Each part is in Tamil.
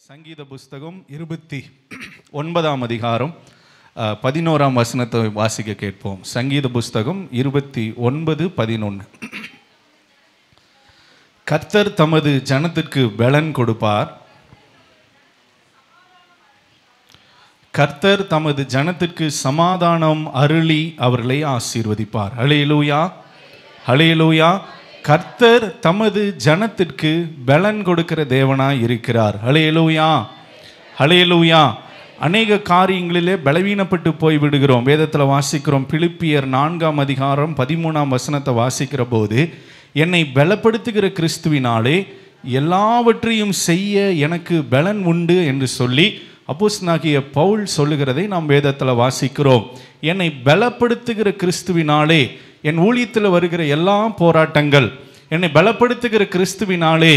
சங்கீத புஸ்தகம் 29ஆம் அதிகாரம் 11ஆம் வசனத்தை வாசிக்க கேட்போம். சங்கீத புஸ்தகம் 29:11. கர்த்தர் தமது ஜனத்திற்கு பலன் கொடுப்பார். கர்த்தர் தமது ஜனத்திற்கு சமாதானம் அருளி அவர்களை ஆசீர்வதிப்பார். ஹல்லேலூயா, ஹல்லேலூயா. கர்த்தர் தமது ஜனத்திற்கு பலன் கொடுக்கிற தேவனாய் இருக்கிறார். ஹல்லேலூயா, ஹல்லேலூயா. அநேக காரியங்களிலே பலவீனப்பட்டு போய் விடுகிறோம். வேதத்தில் வாசிக்கிறோம், பிலிப்பியர் 4ஆம் அதிகாரம் 13ஆம் வசனத்தை வாசிக்கிற போது, என்னை பலப்படுத்துகிற கிறிஸ்துவினாலே எல்லாவற்றையும் செய்ய எனக்கு பலன் உண்டு என்று சொல்லி அப்போஸ்தலனாகிய பவுல் சொல்லுகிறதை நாம் வேதத்தில் வாசிக்கிறோம். என்னை பலப்படுத்துகிற கிறிஸ்துவினாலே என் ஊழியத்தில் வருகிற எல்லா போராட்டங்கள், என்னை பலப்படுத்துகிற கிறிஸ்துவினாலே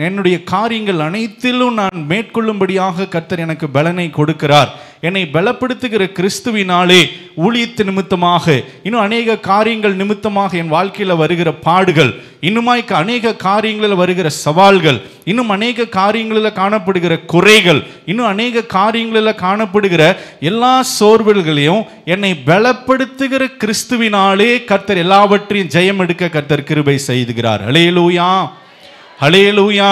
என்னுடைய காரியங்கள் அனைத்திலும் நான் மேற்கொள்ளும்படியாக கர்த்தர் எனக்கு பலனை கொடுக்கிறார். என்னை பலப்படுத்துகிற கிறிஸ்துவினாலே ஊழியத்து நிமித்தமாக, இன்னும் அநேக காரியங்கள் நிமித்தமாக என் வாழ்க்கையில் வருகிற பாடுகள், இன்னுமாய் அநேக காரியங்களில் வருகிற சவால்கள், இன்னும் அநேக காரியங்களில் காணப்படுகிற குறைகள், இன்னும் அநேக காரியங்களில் காணப்படுகிற எல்லா சோர்வுகளையும் என்னை பலப்படுத்துகிற கிறிஸ்துவினாலே கர்த்தர் எல்லாவற்றையும் ஜெயம் எடுக்க கர்த்தர் கிருபை செய்துகிறார். ஹல்லேலூயா, ஹல்லேலூயா,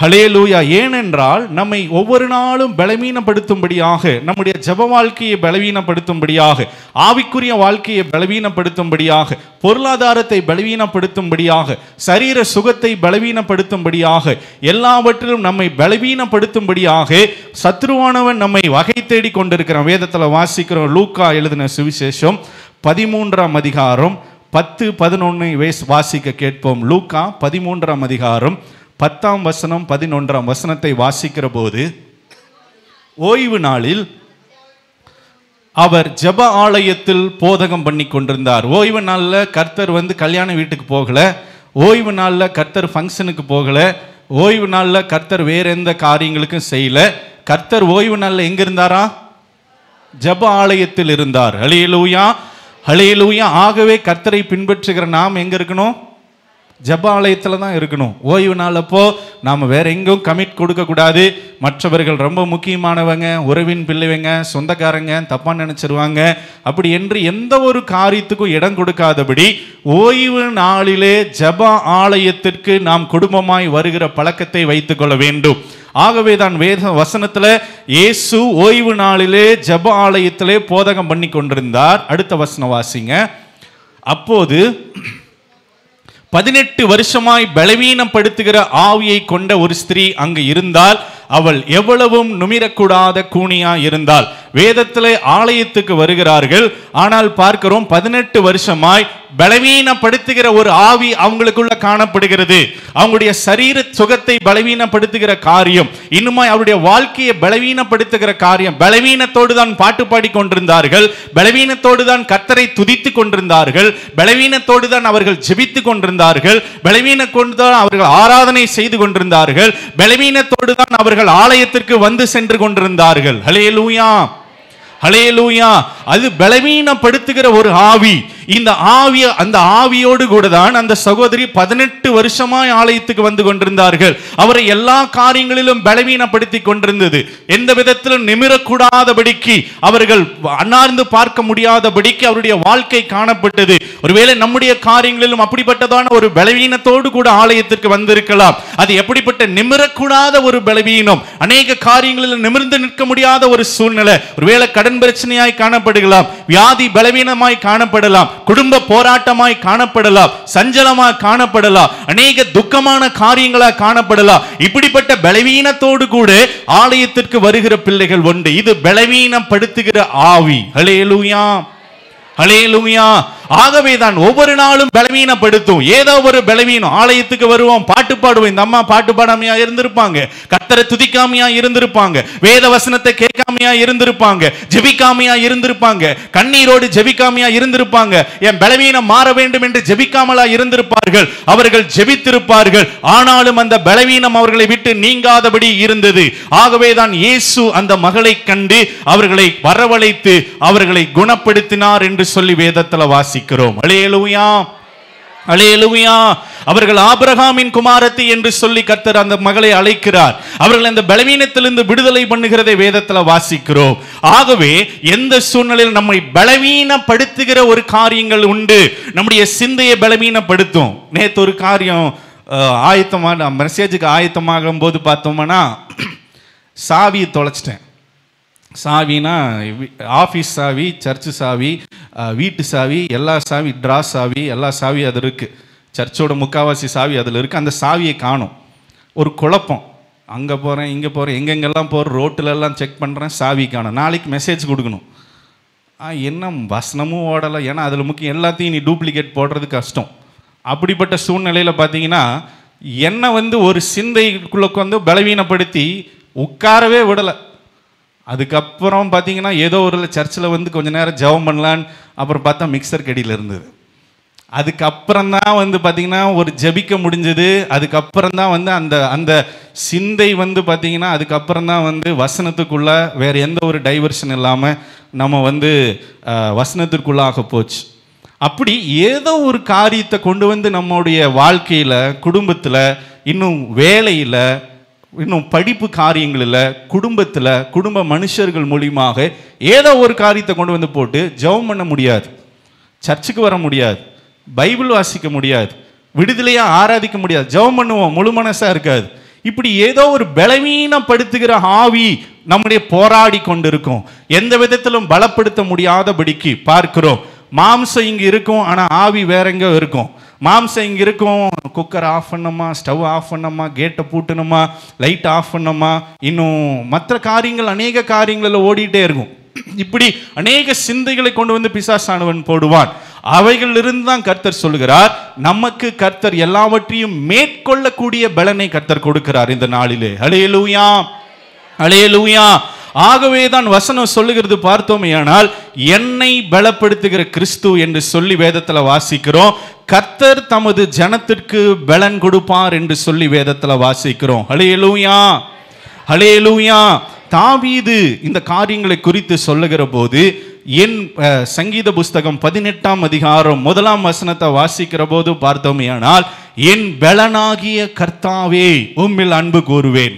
ஹல்லேலூயா. ஏனென்றால் நம்மை ஒவ்வொரு நாளும் பலவீனப்படுத்தும்படியாக, நம்முடைய ஜெப வாழ்க்கையை பலவீனப்படுத்தும்படியாக, ஆவிக்குரிய வாழ்க்கையை பலவீனப்படுத்தும்படியாக, பொருளாதாரத்தை பலவீனப்படுத்தும்படியாக, சரீர சுகத்தை பலவீனப்படுத்தும்படியாக, எல்லாவற்றிலும் நம்மை பலவீனப்படுத்தும்படியாக சத்ருவானவன் நம்மை வகை தேடி கொண்டிருக்கிறான். வேதத்தில் வாசிக்கிறோம், லூக்கா எழுதின சுவிசேஷம் 13ஆம் அதிகாரம் 10-11 வாசிக்க கேட்போம். லூக்கா 13ஆம் அதிகாரம் 10ஆம் வசனம் 11ஆம் வசனத்தை வாசிக்கிற போது, ஓய்வு நாளில் அவர் ஜெப ஆலயத்தில் போதகம் பண்ணி கொண்டிருந்தார். ஓய்வு நாளில் கர்த்தர் கல்யாண வீட்டுக்கு போகல, ஓய்வு நாளில் கர்த்தர் ஃபங்க்ஷனுக்கு போகல, ஓய்வு நாளில் கர்த்தர் வேற எந்த காரியங்களுக்கும் செய்யல. கர்த்தர் ஓய்வு நாளில் எங்க இருந்தாரா? ஜெப ஆலயத்தில் இருந்தார். ஹல்லேலூயா, ஹல்லேலூயா. ஆகவே கர்த்தரை பின்பற்றுகிற நாம் எங்க இருக்கணும்? ஜெப ஆலயத்தில் தான் இருக்கணும். ஓய்வு நாள் அப்போ நாம் வேற எங்கும் கமிட் கொடுக்கக்கூடாது. மற்றவர்கள் ரொம்ப முக்கியமானவங்க, உறவின் பிள்ளைவங்க, சொந்தக்காரங்க தப்பா நினைச்சிருவாங்க, அப்படி என்று எந்த ஒரு காரியத்துக்கும் இடம் கொடுக்காதபடி ஓய்வு நாளிலே ஜெப ஆலயத்திற்கு நாம் குடும்பமாய் வருகிற பழக்கத்தை வைத்துக் கொள்ள வேண்டும். ஆகவே தான் வேத வசனத்தில் இயேசு ஓய்வு நாளிலே ஜெப ஆலயத்திலே போதகம் பண்ணி கொண்டிருந்தார். அடுத்த வசனம் வாசிங்க. அப்போது 18 வருஷமாய் பலவீனப்படுத்துகிற ஆவியை கொண்ட ஒரு ஸ்திரீ அங்கு இருந்தால், அவள் எவ்வளவும் நுமிரக்கூடாத கூனியா இருந்தாள். வேதத்திலே ஆலயத்துக்கு வருகிறார்கள், ஆனால் பார்க்கிறோம் 18 வருஷமாய் பலவீனப்படுத்துகிற ஒரு ஆவி அவங்களுக்குள்ள காணப்படுகிறது. அவங்களுடைய சரீர சுகத்தை பலவீனப்படுத்துகிற காரியம், இன்னுமாய் அவருடைய வாழ்க்கையை பலவீனப்படுத்துகிற காரியம். பலவீனத்தோடு தான் பாட்டு பாடி கொண்டிருந்தார்கள், பலவீனத்தோடு தான் கர்த்தரை துதித்து கொண்டிருந்தார்கள், பலவீனத்தோடு தான் அவர்கள் ஜெபித்து கொண்டிருந்தார்கள், பலவீன கொண்டு தான் அவர்கள் ஆராதனை செய்து கொண்டிருந்தார்கள், பலவீனத்தோடு தான் அவர்கள் ஆலயத்திற்கு வந்து சென்று கொண்டிருந்தார்கள். ஹல்லேலூயா, ஹல்லேலூயா. அது பலவீனப்படுத்துகிற ஒரு ஆவி. இந்த அந்த ஆவியோடு கூட தான் அந்த சகோதரி 18 வருஷமாய் ஆலயத்துக்கு வந்து கொண்டிருந்தார்கள். அவரை எல்லா காரியங்களிலும் பலவீனப்படுத்தி கொண்டிருந்தது. எந்த விதத்திலும் நிமிரக்கூடாதபடிக்கு, அவர்கள் அண்ணார்ந்து பார்க்க முடியாதபடிக்கு அவருடைய வாழ்க்கை காணப்பட்டது. ஒருவேளை நம்முடைய காரியங்களிலும் அப்படிப்பட்டதான ஒரு பலவீனத்தோடு கூட ஆலயத்திற்கு வந்திருக்கலாம். அது எப்படிப்பட்ட நிமிரக்கூடாத ஒரு பலவீனம், அநேக காரியங்களில் நிமிர்ந்து நிற்க முடியாத ஒரு சூழ்நிலை. ஒருவேளை கடன் பிரச்சனையாய் காணப்படலாம், வியாதி பலவீனமாய் காணப்படலாம், குடும்ப போராட்டமாய் காணப்படலாம், சஞ்சலமாய் காணப்படலாம், அநேக துக்கமான காரியங்களாய் காணப்படலாம். இப்படிப்பட்ட பலவீனத்தோடு கூட ஆலயத்திற்கு வருகிற பிள்ளைகள் உண்டு. இது பலவீனப்படுத்துகிற ஆவி. ஹல்லேலூயா, ஹல்லேலூயா. ஆகவே தான் ஒவ்வொரு நாளும் பலவீனப்படுத்தும். ஏதோ ஒரு பலவீனம். ஆலயத்துக்கு வருவோம், பாட்டு பாடுவோம். இந்த அம்மா பாட்டு பாடாமையா இருந்திருப்பாங்க, கர்த்தரை துதிக்காமையா இருந்திருப்பாங்க, வேத வசனத்தை கேட்காமையா இருந்திருப்பாங்க, ஜெபிக்காமையா இருந்திருப்பாங்க, கண்ணீரோடு ஜெபிக்காமையா இருந்திருப்பாங்க, என் பலவீனம் மாற வேண்டும் என்று ஜெபிக்காமலா இருந்திருப்பார்கள். அவர்கள் ஜெபித்திருப்பார்கள், ஆனாலும் அந்த பலவீனம் அவர்களை விட்டு நீங்காதபடி இருந்தது. ஆகவே தான் இயேசு அந்த மகளை கண்டு அவர்களை வரவழைத்து அவர்களை குணப்படுத்தினார் என்று சொல்லி வேதத்தில் வாசி. ஹல்லேலூயா, அல்லேலூயா. அவர்கள் ஆபிரகாமின் குமாரத்தி என்று சொல்லி கர்த்தர் அந்த மகளை அழைக்கிறார். அவர்கள் அந்த பலவீனத்திலிருந்து விடுதலை பண்ணுகிறதை வேதத்துல வாசிக்கிறோம். ஆகவே எந்த சூழ்நிலையில் நம்மை பலவீனப்படுத்துகிற ஒரு காரியங்கள் உண்டு, நம்முடைய சிந்தையை பலவீனப்படுத்தும். நேற்று ஒரு காரியம் ஆயத்தமாக மெசேஜுக்கு ஆயத்தமாகும் போது பார்த்தோம்னா, சாவியை தொலைச்சிட்டேன். சாவினா ஆஃபீஸ் சாவி, சர்ச்சு சாவி, வீட்டு சாவி, எல்லா சாவி, ட்ரா சாவி, எல்லா சாவி அது இருக்குது. சர்ச்சோட முக்கால்வாசி சாவி அதில் இருக்குது. அந்த சாவியை காணும். ஒரு குழப்பம். அங்கே போகிறேன், இங்கே போகிறேன், எங்கெங்கெல்லாம் போகிறேன், ரோட்டிலெல்லாம் செக் பண்ணுறேன், சாவி காணும். நாளைக்கு மெசேஜ் கொடுக்கணும். என்ன வசனமும் ஓடலை, ஏன்னா அதில் முக்கியம் எல்லாத்தையும் நீ டூப்ளிகேட் போடுறது கஷ்டம். அப்படிப்பட்ட சூழ்நிலையில் பார்த்தீங்கன்னா என்னை ஒரு சிந்தைக்குள்ளே பலவீனப்படுத்தி உட்காரவே விடலை. அதுக்கப்புறம் பார்த்தீங்கன்னா ஏதோ ஒரு சர்ச்சில் கொஞ்ச நேரம் ஜெபம் பண்ணலான்னு அப்புறம் பார்த்தா மிக்சர் கடியில் இருந்தது. அதுக்கப்புறம் தான் பார்த்தீங்கன்னா ஒரு ஜெபிக்க முடிஞ்சது. அதுக்கப்புறம் தான் அந்த அந்த சிந்தை பார்த்தீங்கன்னா அதுக்கப்புறம் தான் வசனத்துக்குள்ள வேறு எந்த ஒரு டைவர்ஷன் இல்லாமல் நம்ம வசனத்திற்குள்ளாக போச்சு. அப்படி ஏதோ ஒரு காரியத்தை கொண்டு நம்முடைய வாழ்க்கையில், குடும்பத்தில், இன்னும் வேலையில், இன்னும் படிப்பு காரியங்களில், குடும்பத்தில், குடும்ப மனுஷர்கள் மூலியமாக ஏதோ ஒரு காரியத்தை கொண்டு போட்டு ஜெபம் பண்ண முடியாது, சர்ச்சுக்கு வர முடியாது, பைபிள் வாசிக்க முடியாது, விடுதலையாக ஆராதிக்க முடியாது, ஜெபம் பண்ணுவோம், முழு மனசாக இருக்காது. இப்படி ஏதோ ஒரு பலவீனப்படுத்துகிற ஆவி நம்முடைய போராடி கொண்டிருக்கும். எந்த விதத்திலும் பலப்படுத்த முடியாதபடிக்கு பார்க்கிறோம். மாம்சம் இங்கே இருக்கும், ஆனால் ஆவி வேற எங்கே இருக்கும். மாம்சம் இங்கே இருக்கும், குக்கர் ஆஃப் பண்ணணுமா, ஸ்டவ் ஆஃப் பண்ணணுமா, கேட்டை பூட்டணுமா, லைட் ஆஃப் பண்ணணுமா, இன்னும் மற்ற காரியங்கள் அநேக காரியங்களில் ஓடிட்டே இருக்கும். இப்படி அநேக சிந்தைகளை கொண்டு பிசாசானவன் போடுவான். அவைகளிலிருந்து தான் கர்த்தர் சொல்லுகிறார், நமக்கு கர்த்தர் எல்லாவற்றையும் மேற்கொள்ளக்கூடிய பலனை கர்த்தர் கொடுக்கிறார் இந்த நாளிலே. ஹல்லேலூயா, ஹல்லேலூயா. ஆகவே தான் வசனம் சொல்லுகிறது பார்த்தோமேயானால், என்னை பலப்படுத்துகிற கிறிஸ்து என்று சொல்லி வேதத்தில் வாசிக்கிறோம். கர்த்தர் தமது ஜனத்திற்கு பலன் கொடுப்பார் என்று சொல்லி வேதத்தில் வாசிக்கிறோம். ஹல்லேலூயா, ஹல்லேலூயா. தாவீது இந்த காரியங்களை குறித்து சொல்லுகிற போது, என் சங்கீத புஸ்தகம் 18ஆம் அதிகாரம் 1ஆம் வசனத்தை வாசிக்கிற போது பார்த்தோமேயானால், என் பலனாகிய கர்த்தாவே உம்மில் அன்பு கூறுவேன்.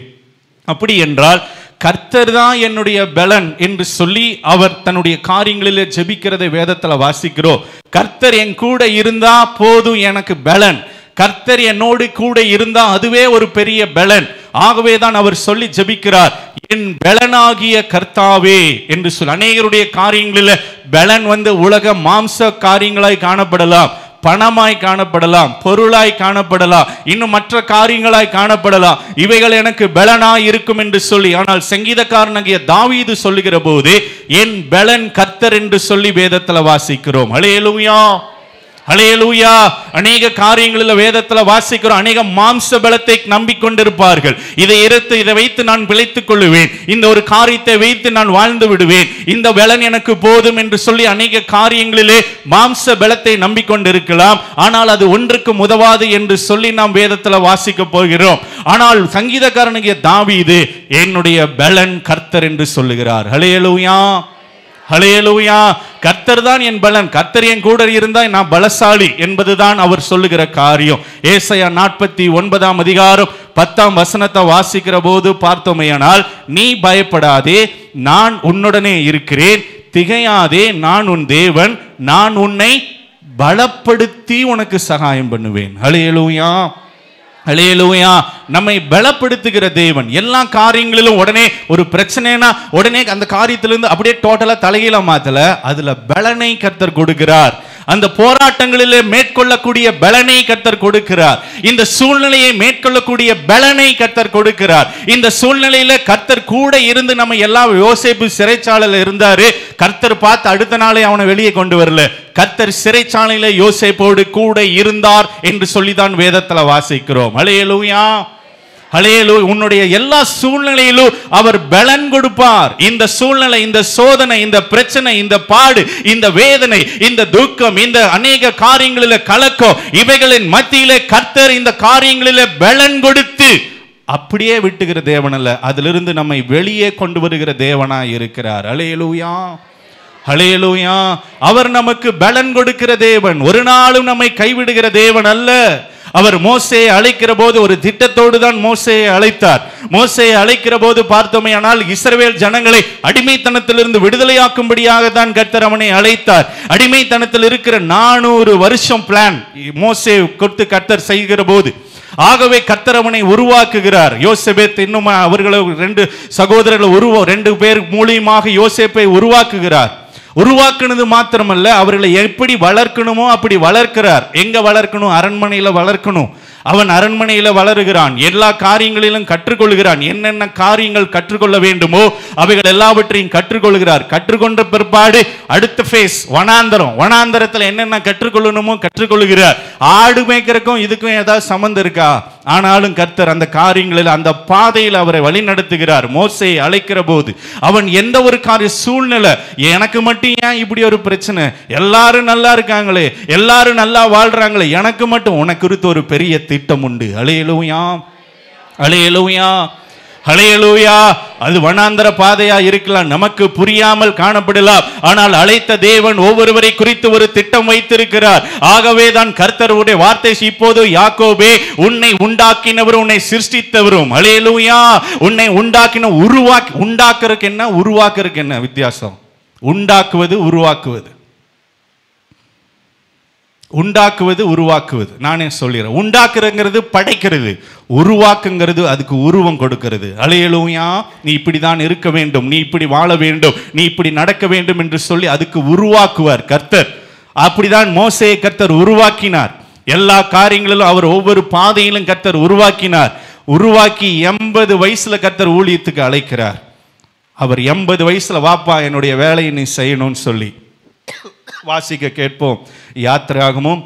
அப்படி என்றால் கர்த்தர் தான் என்னுடைய பலன் என்று சொல்லி அவர் தன்னுடைய காரியங்களிலே ஜெபிக்கிறதை வேதத்தில் வாசிக்கிறோம். கர்த்தர் என் கூட இருந்தா போதும் எனக்கு பலன், கர்த்தர் என்னோடு கூட இருந்தா அதுவே ஒரு பெரிய பலன். ஆகவே தான் அவர் சொல்லி ஜெபிக்கிறார், என் பலனாகிய கர்த்தாவே என்று சொல்லி. அநேகருடைய காரியங்களில் பலன் உலக மாம்ச காரியங்களாய் காணப்படலாம், பணமாய் காணப்படலாம், பொருளாய் காணப்படலாம், இன்னும் மற்ற காரியங்களாய் காணப்படலாம். இவைகள் எனக்கு பலனாய் இருக்கும் என்று சொல்லி. ஆனால் சங்கீதக்காரனாகிய தாவீது சொல்லுகிற போது, என் பலன் கர்த்தர் என்று சொல்லி வேதத்தில் வாசிக்கிறோம். ஹல்லேலூயா, ஹல்லேலூயா. அநேக காரியங்களில் வேதத்தில் வாசிக்கிறோம், அநேக மாம்ச பலத்தை நம்பிக்கொண்டிருப்பார்கள். இதை வைத்து நான் பிழைத்துக் கொள்ளுவேன், இந்த ஒரு காரியத்தை வைத்து நான் வாழ்ந்து விடுவேன், இந்த பலன் எனக்கு போதும் என்று சொல்லி அநேக காரியங்களிலே மாம்ச பலத்தை நம்பிக்கொண்டிருக்கலாம். ஆனால் அது ஒன்றுக்கும் உதவாது என்று சொல்லி நாம் வேதத்தில் வாசிக்க போகிறோம். ஆனால் சங்கீதக்காரனாகிய தாவீது என்னுடைய பலன் கர்த்தர் என்று சொல்லுகிறார். ஹல்லேலூயா, ஹல்லேலூயா. கர்த்தர் தான் என் பலன், கர்த்தர் என் கூட இருந்தால் நான் பலசாலி என்பதுதான் அவர் சொல்லுகிற காரியம். ஏசாயா 49ஆம் அதிகாரம் 10ஆம் வசனத்தை வாசிக்கிற போது பார்த்தோமேயானால், நீ பயப்படாதே, நான் உன்னுடனே இருக்கிறேன், திகையாதே, நான் உன் தேவன், நான் உன்னை பலப்படுத்தி உனக்கு சகாயம் பண்ணுவேன். ஹல்லேலூயா, ஹல்லேலூயா. நம்மை பலப்படுத்துகிற தேவன். எல்லா காரியங்களிலும் உடனே ஒரு பிரச்சனைனா உடனே அந்த காரியத்திலிருந்து அப்படியே டோட்டலா தலைகீழ மாத்தல, அதுல பலனை கர்த்தர் கொடுக்கிறார். அந்த போராட்டங்களிலே மேற்கொள்ளக்கூடிய பலனை கர்த்தர் கொடுக்கிறார். இந்த சூழ்நிலையை மேற்கொள்ளக்கூடிய பலனை கர்த்தர் கொடுக்கிறார். இந்த சூழ்நிலையில கர்த்தர் கூட இருந்து நம்ம எல்லாம் யோசேப்பு சிறைச்சாலையில் இருந்தாரு, கர்த்தர் பார்த்து அடுத்த நாளே அவனை வெளியே கொண்டு வரல. கர்த்தர் சிறைச்சாலையில யோசேப்போடு கூட இருந்தார் என்று சொல்லிதான் வேதத்தில் வாசிக்கிறோம். ஹல்லேலூயா, ஹல்லேலூயா. உன்னுடைய எல்லா சூழ்நிலையிலும் அவர் பலன் கொடுப்பார். இந்த சூழ்நிலை, இந்த சோதனை, இந்த பிரச்சனை, இந்த பாடு, இந்த வேதனை, இந்த துக்கம், இந்த அநேக காரியங்களில் கலக்கம், இவைகளின் மத்தியிலே கர்த்தர் இந்த காரியங்களிலே பலன் கொடுத்து அப்படியே விட்டுகிற தேவன் அல்ல, அதிலிருந்து நம்மை வெளியே கொண்டு வருகிற தேவனாய் இருக்கிறார். ஹல்லேலூயா, ஹல்லேலூயா. அவர் நமக்கு பலன் கொடுக்கிற தேவன், ஒரு நாளும் நம்மை கைவிடுகிற தேவன் அல்ல. அவர் மோசேயை அழைக்கிற போது ஒரு திட்டத்தோடு தான் மோசேயை அழைத்தார். மோசேயை அழைக்கிற போது பார்த்தோமே ஆனால் இஸ்ரவேல் ஜனங்களை அடிமைத்தனத்திலிருந்து விடுதலையாக்கும்படியாக தான் கர்த்தர் அவனை அழைத்தார். அடிமைத்தனத்தில் இருக்கிற 400 வருஷம் பிளான் மோசே கொடுத்து கர்த்தர் செய்கிற போது, ஆகவே கர்த்தர் அவனை உருவாக்குகிறார். யோசேபேத் இன்னும் அவர்களை 2 சகோதரர்கள் 2 பேர் மூலியமாக யோசேப்பை உருவாக்குகிறார். உருவாக்குனது மாத்திரமல்ல, அவர்களை எப்படி வளர்க்கணுமோ அப்படி வளர்க்கிறார். எங்க வளர்க்கணும்? அரண்மனையில வளர்க்கணும். அவன் அரண்மனையில வளருகிறான், எல்லா காரியங்களிலும் கற்றுக்கொள்கிறான். என்னென்ன காரியங்கள் கற்றுக்கொள்ள வேண்டுமோ அவைகள் எல்லாவற்றையும் கற்றுக்கொள்கிறார். கற்றுக்கொண்ட பிற்பாடு அடுத்த ஃபேஸ் வனாந்தரம். வனாந்தரத்தில் என்னென்ன கற்றுக்கொள்ளணுமோ கற்றுக்கொள்கிறார். ஆடு மேய்க்கிறதுக்கும் இதுக்கும் ஏதாவது சம்பந்தம் இருக்கா? ஆனாலும் கர்த்தர் அந்த காரியங்களில் அந்த பாதையில் அவரை வழி நடத்துகிறார். மோசேயை அழைக்கிற போது அவன் எந்த ஒரு காரிய சூழ்நிலை, எனக்கு மட்டும் ஏன் இப்படி ஒரு பிரச்சனை, எல்லாரும் நல்லா இருக்காங்களே, எல்லாரும் நல்லா வாழ்றாங்களே, எனக்கு மட்டும், உனக்கு குறித்து ஒரு பெரிய திட்டம் உண்டு. ஹல்லேலூயா, ஹல்லேலூயா, ஹல்லேலூயா. அது வனாந்தர பாதையா இருக்கலாம், நமக்கு புரியாமல் காணப்படலாம். ஆனால் அழைத்த தேவன் ஒவ்வொருவரை குறித்து ஒரு திட்டம் வைத்திருக்கிறார். ஆகவே தான் கர்த்தருடைய வார்த்தை, இப்போது யாக்கோபே, உன்னை உண்டாக்கினவர் உன்னை சிருஷ்டித்தவரும். ஹல்லேலூயா. உன்னை உண்டாக்கின உண்டாக்குறதுக்கு என்ன, உருவாக்குறதுக்கு என்ன வித்தியாசம்? உண்டாக்குவது உருவாக்குவது, உண்டாக்குவது உருவாக்குவது. நானே சொல்லிடுறேன். உண்டாக்குறங்கிறது படைக்கிறது, உருவாக்குங்கிறது அதுக்கு உருவம் கொடுக்கிறது. ஹல்லேலூயா. நீ இப்படி தான் இருக்க வேண்டும், நீ இப்படி வாழ வேண்டும், நீ இப்படி நடக்க வேண்டும் என்று சொல்லி அதுக்கு உருவாக்குவார் கர்த்தர். அப்படிதான் மோசேயை கர்த்தர் உருவாக்கினார். எல்லா காரியங்களிலும் அவர் ஒவ்வொரு பாதையிலும் கர்த்தர் உருவாக்கினார். உருவாக்கி 80 வயசுல கர்த்தர் ஊழியத்துக்கு அழைக்கிறார். அவர் 80 வயசுல வாப்பா என்னுடைய வேலையை நீ செய்யணும்னு சொல்லி வாசிக்க கேட்போம். யாத்திராகமும்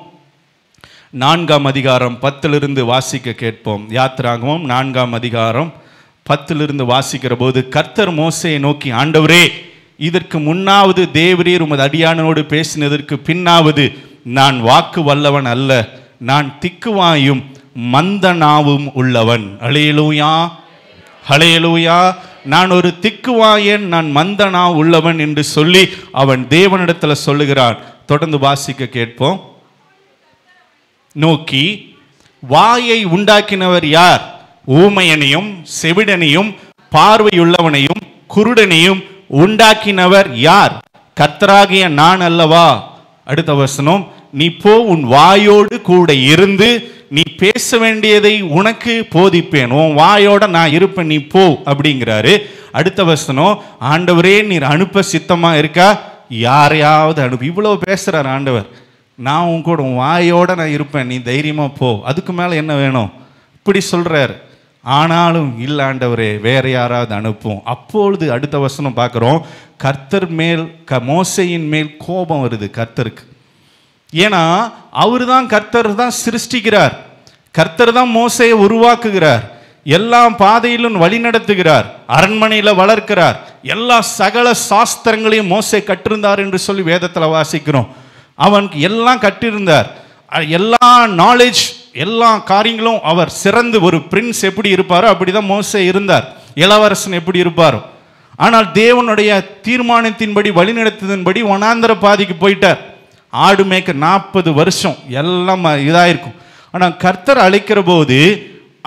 4ஆம் அதிகாரம் 10 வாசிக்க கேட்போம். யாத்திராகமும் 4ஆம் அதிகாரம் 10 வாசிக்கிற போது, கர்த்தர் மோசேயை நோக்கி, ஆண்டவரே, இதற்கு முன்னாவது தேவரீர் உமது அடியானோடு பேசினதற்கு பின்னாவது நான் வாக்கு வல்லவன் அல்ல, நான் திக்குவாயும் மந்தனாவும் உள்ளவன். ஹல்லேலூயா, ஹல்லேலூயா. நான் ஒரு திக்குவாயன், நான் மந்தனா உள்ளவன் என்று சொல்லி அவன் தேவனிடத்துல சொல்லுகிறான். தொடர்ந்து வாசிக்க கேட்போம். நோக்கி, வாயை உண்டாக்கினவர் யார்? ஊமையனையும் செவிடனையும் பார்வையுள்ளவனையும் குருடனையும் உண்டாக்கினவர் யார்? கர்த்தராகிய நான் அல்லவா? அடுத்த வசனம், நீ போ, உன் வாயோடு கூட இருந்து நீ பேச வேண்டியதை உனக்கு போதிப்பேன், உன் வாயோட நான் இருப்பேன், நீ போ அப்படிங்கிறாரு. அடுத்த வசனம், ஆண்டவரே நீர் அனுப்ப சித்தமா இருக்கா? யாரையாவது அனுப்பு. இவ்வளவு பேசுறார் ஆண்டவர். நான் உன் கூட, உன் வாயோட நான் இருப்பேன், நீ தைரியமா போ. அதுக்கு மேல என்ன வேணும்? இப்படி சொல்றாரு. ஆனாலும் இல்ல ஆண்டவரே, வேற யாராவது அனுப்பும். அப்பொழுது அடுத்த வசனம் பார்க்கிறோம், கர்த்தர் மேல் மோசேயின் மேல் கோபம் வருது கர்த்தருக்கு. ஏன்னா அவரு தான், கர்த்தர் தான் சிருஷ்டிக்கிறார், கர்த்தர் தான் மோசேயை உருவாக்குகிறார், எல்லா பாதையிலும் வழி நடத்துகிறார், அரண்மனையில வளர்க்கிறார், எல்லா சகல சாஸ்திரங்களையும் மோசே கற்றிருந்தார் என்று சொல்லி வேதத்துல வாசிக்கிறோம். அவனுக்கு எல்லாம் கற்றிருந்தார், எல்லா நாலேஜ், எல்லா காரியங்களும் அவர் சிறந்து, ஒரு பிரின்ஸ் எப்படி இருப்பாரோ அப்படிதான் மோசே இருந்தார், இளவரசன் எப்படி இருப்பாரோ. ஆனால் தேவனுடைய தீர்மானத்தின்படி, வழிநடத்ததின்படி வனாந்தர பாதைக்கு போயிட்டார். ஆடு மேய்க்க 40 வருஷம் எல்லாம் இதாயிருக்கும். ஆனால் கர்த்தர் அழைக்கிற போது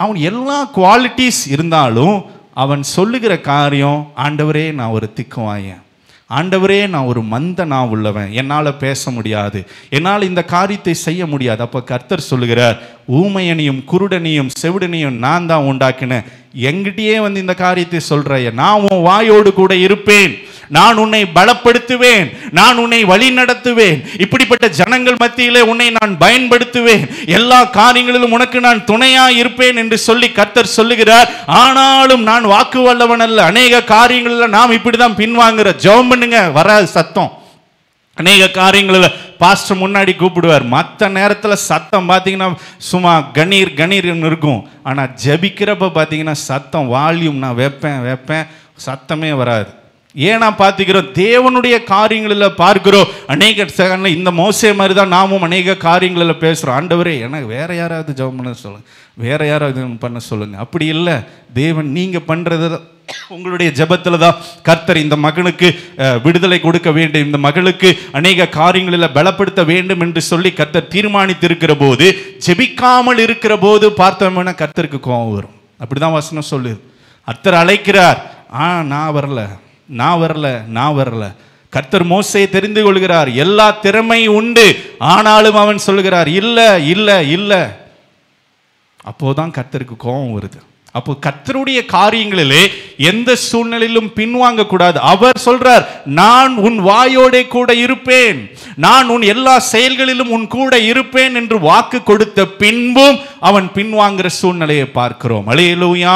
அவன் எல்லா குவாலிட்டிஸ் இருந்தாலும் அவன் சொல்லுகிற காரியம், ஆண்டவரே நான் ஒரு திக்குவாயன், ஆண்டவரே நான் ஒரு மந்தனா உள்ளவன், என்னால் பேச முடியாது, என்னால் இந்த காரியத்தை செய்ய முடியாது. அப்போ கர்த்தர் சொல்லுகிறார், ஊமையனையும் குருடனையும் செவிடனையும் நான் தான் உண்டாக்கினேன், எங்கிட்டயே வந்து இந்த காரியத்தை சொல்ற, நான் உன் வாயோடு கூட இருப்பேன், நான் உன்னை பலப்படுத்துவேன், நான் உன்னை வழி நடத்துவேன், இப்படிப்பட்ட ஜனங்கள் மத்தியிலே உன்னை நான் பயன்படுத்துவேன், எல்லா காரியங்களிலும் உனக்கு நான் துணையா இருப்பேன் என்று சொல்லி கர்த்தர் சொல்லுகிறார். ஆனாலும் நான் வாக்கு வல்லவன் அல்ல. அநேக காரியங்களில் நாம் இப்படிதான் பின்வாங்குற. ஜெபம் பண்ணுங்க, வராது சத்தம். அநேக காரியங்களில் பாஸ்டர் முன்னாடி கூப்பிடுவார், மற்ற நேரத்தில் சத்தம் பார்த்தீங்கன்னா சும்மா கணீர் கணீர்னு இருக்கும். ஆனால் ஜபிக்கிறப்ப பார்த்தீங்கன்னா சத்தம் வால்யூம் நான் வைப்பேன் சத்தமே வராது. ஏன்னா பார்த்துக்கிறோம், தேவனுடைய காரியங்களில் பார்க்கிறோம். அநேக இந்த மோசே மாதிரி தான் நாமும் அநேக காரியங்களில் பேசுகிறோம். ஆண்டவரே எனக்கு வேற யாராவது ஜெபம் பண்ண சொல்லுங்க, வேற யாராவது பண்ண சொல்லுங்க. அப்படி இல்லை, தேவன் நீங்கள் பண்ணுறது உங்களுடைய ஜெபத்தில் தான் கர்த்தர் இந்த மகனுக்கு விடுதலை கொடுக்க வேண்டும், இந்த மகளுக்கு அநேக காரியங்களில் பலப்படுத்த வேண்டும் என்று சொல்லி கர்த்தர் தீர்மானித்திருக்கிற போது, ஜெபிக்காமல் இருக்கிற போது பார்த்தோம்னா கர்த்தருக்கு கோபம் வரும். அப்படிதான் வசனம் சொல்லுது. கர்த்தர் அழைக்கிறார், நான் வரல. கர்த்தர் மோசேயை தெரிந்து கொள்கிறார், எல்லா திறமை உண்டு, ஆனாலும் அவன் சொல்லுகிறார் இல்ல. அப்போதான் கர்த்தருக்கு கோபம் வருது. அப்போ கர்த்தருடைய காரியங்களிலே எந்த சூழ்நிலையிலும் பின்வாங்க கூடாது. அவர் சொல்றார், நான் உன் வாயோட கூட இருப்பேன், நான் உன் எல்லா செயல்களிலும் உன் கூட இருப்பேன் என்று வாக்கு கொடுத்த பின்பும் அவன் பின்வாங்குற சூழ்நிலையை பார்க்கிறோம். அல்லேலூயா,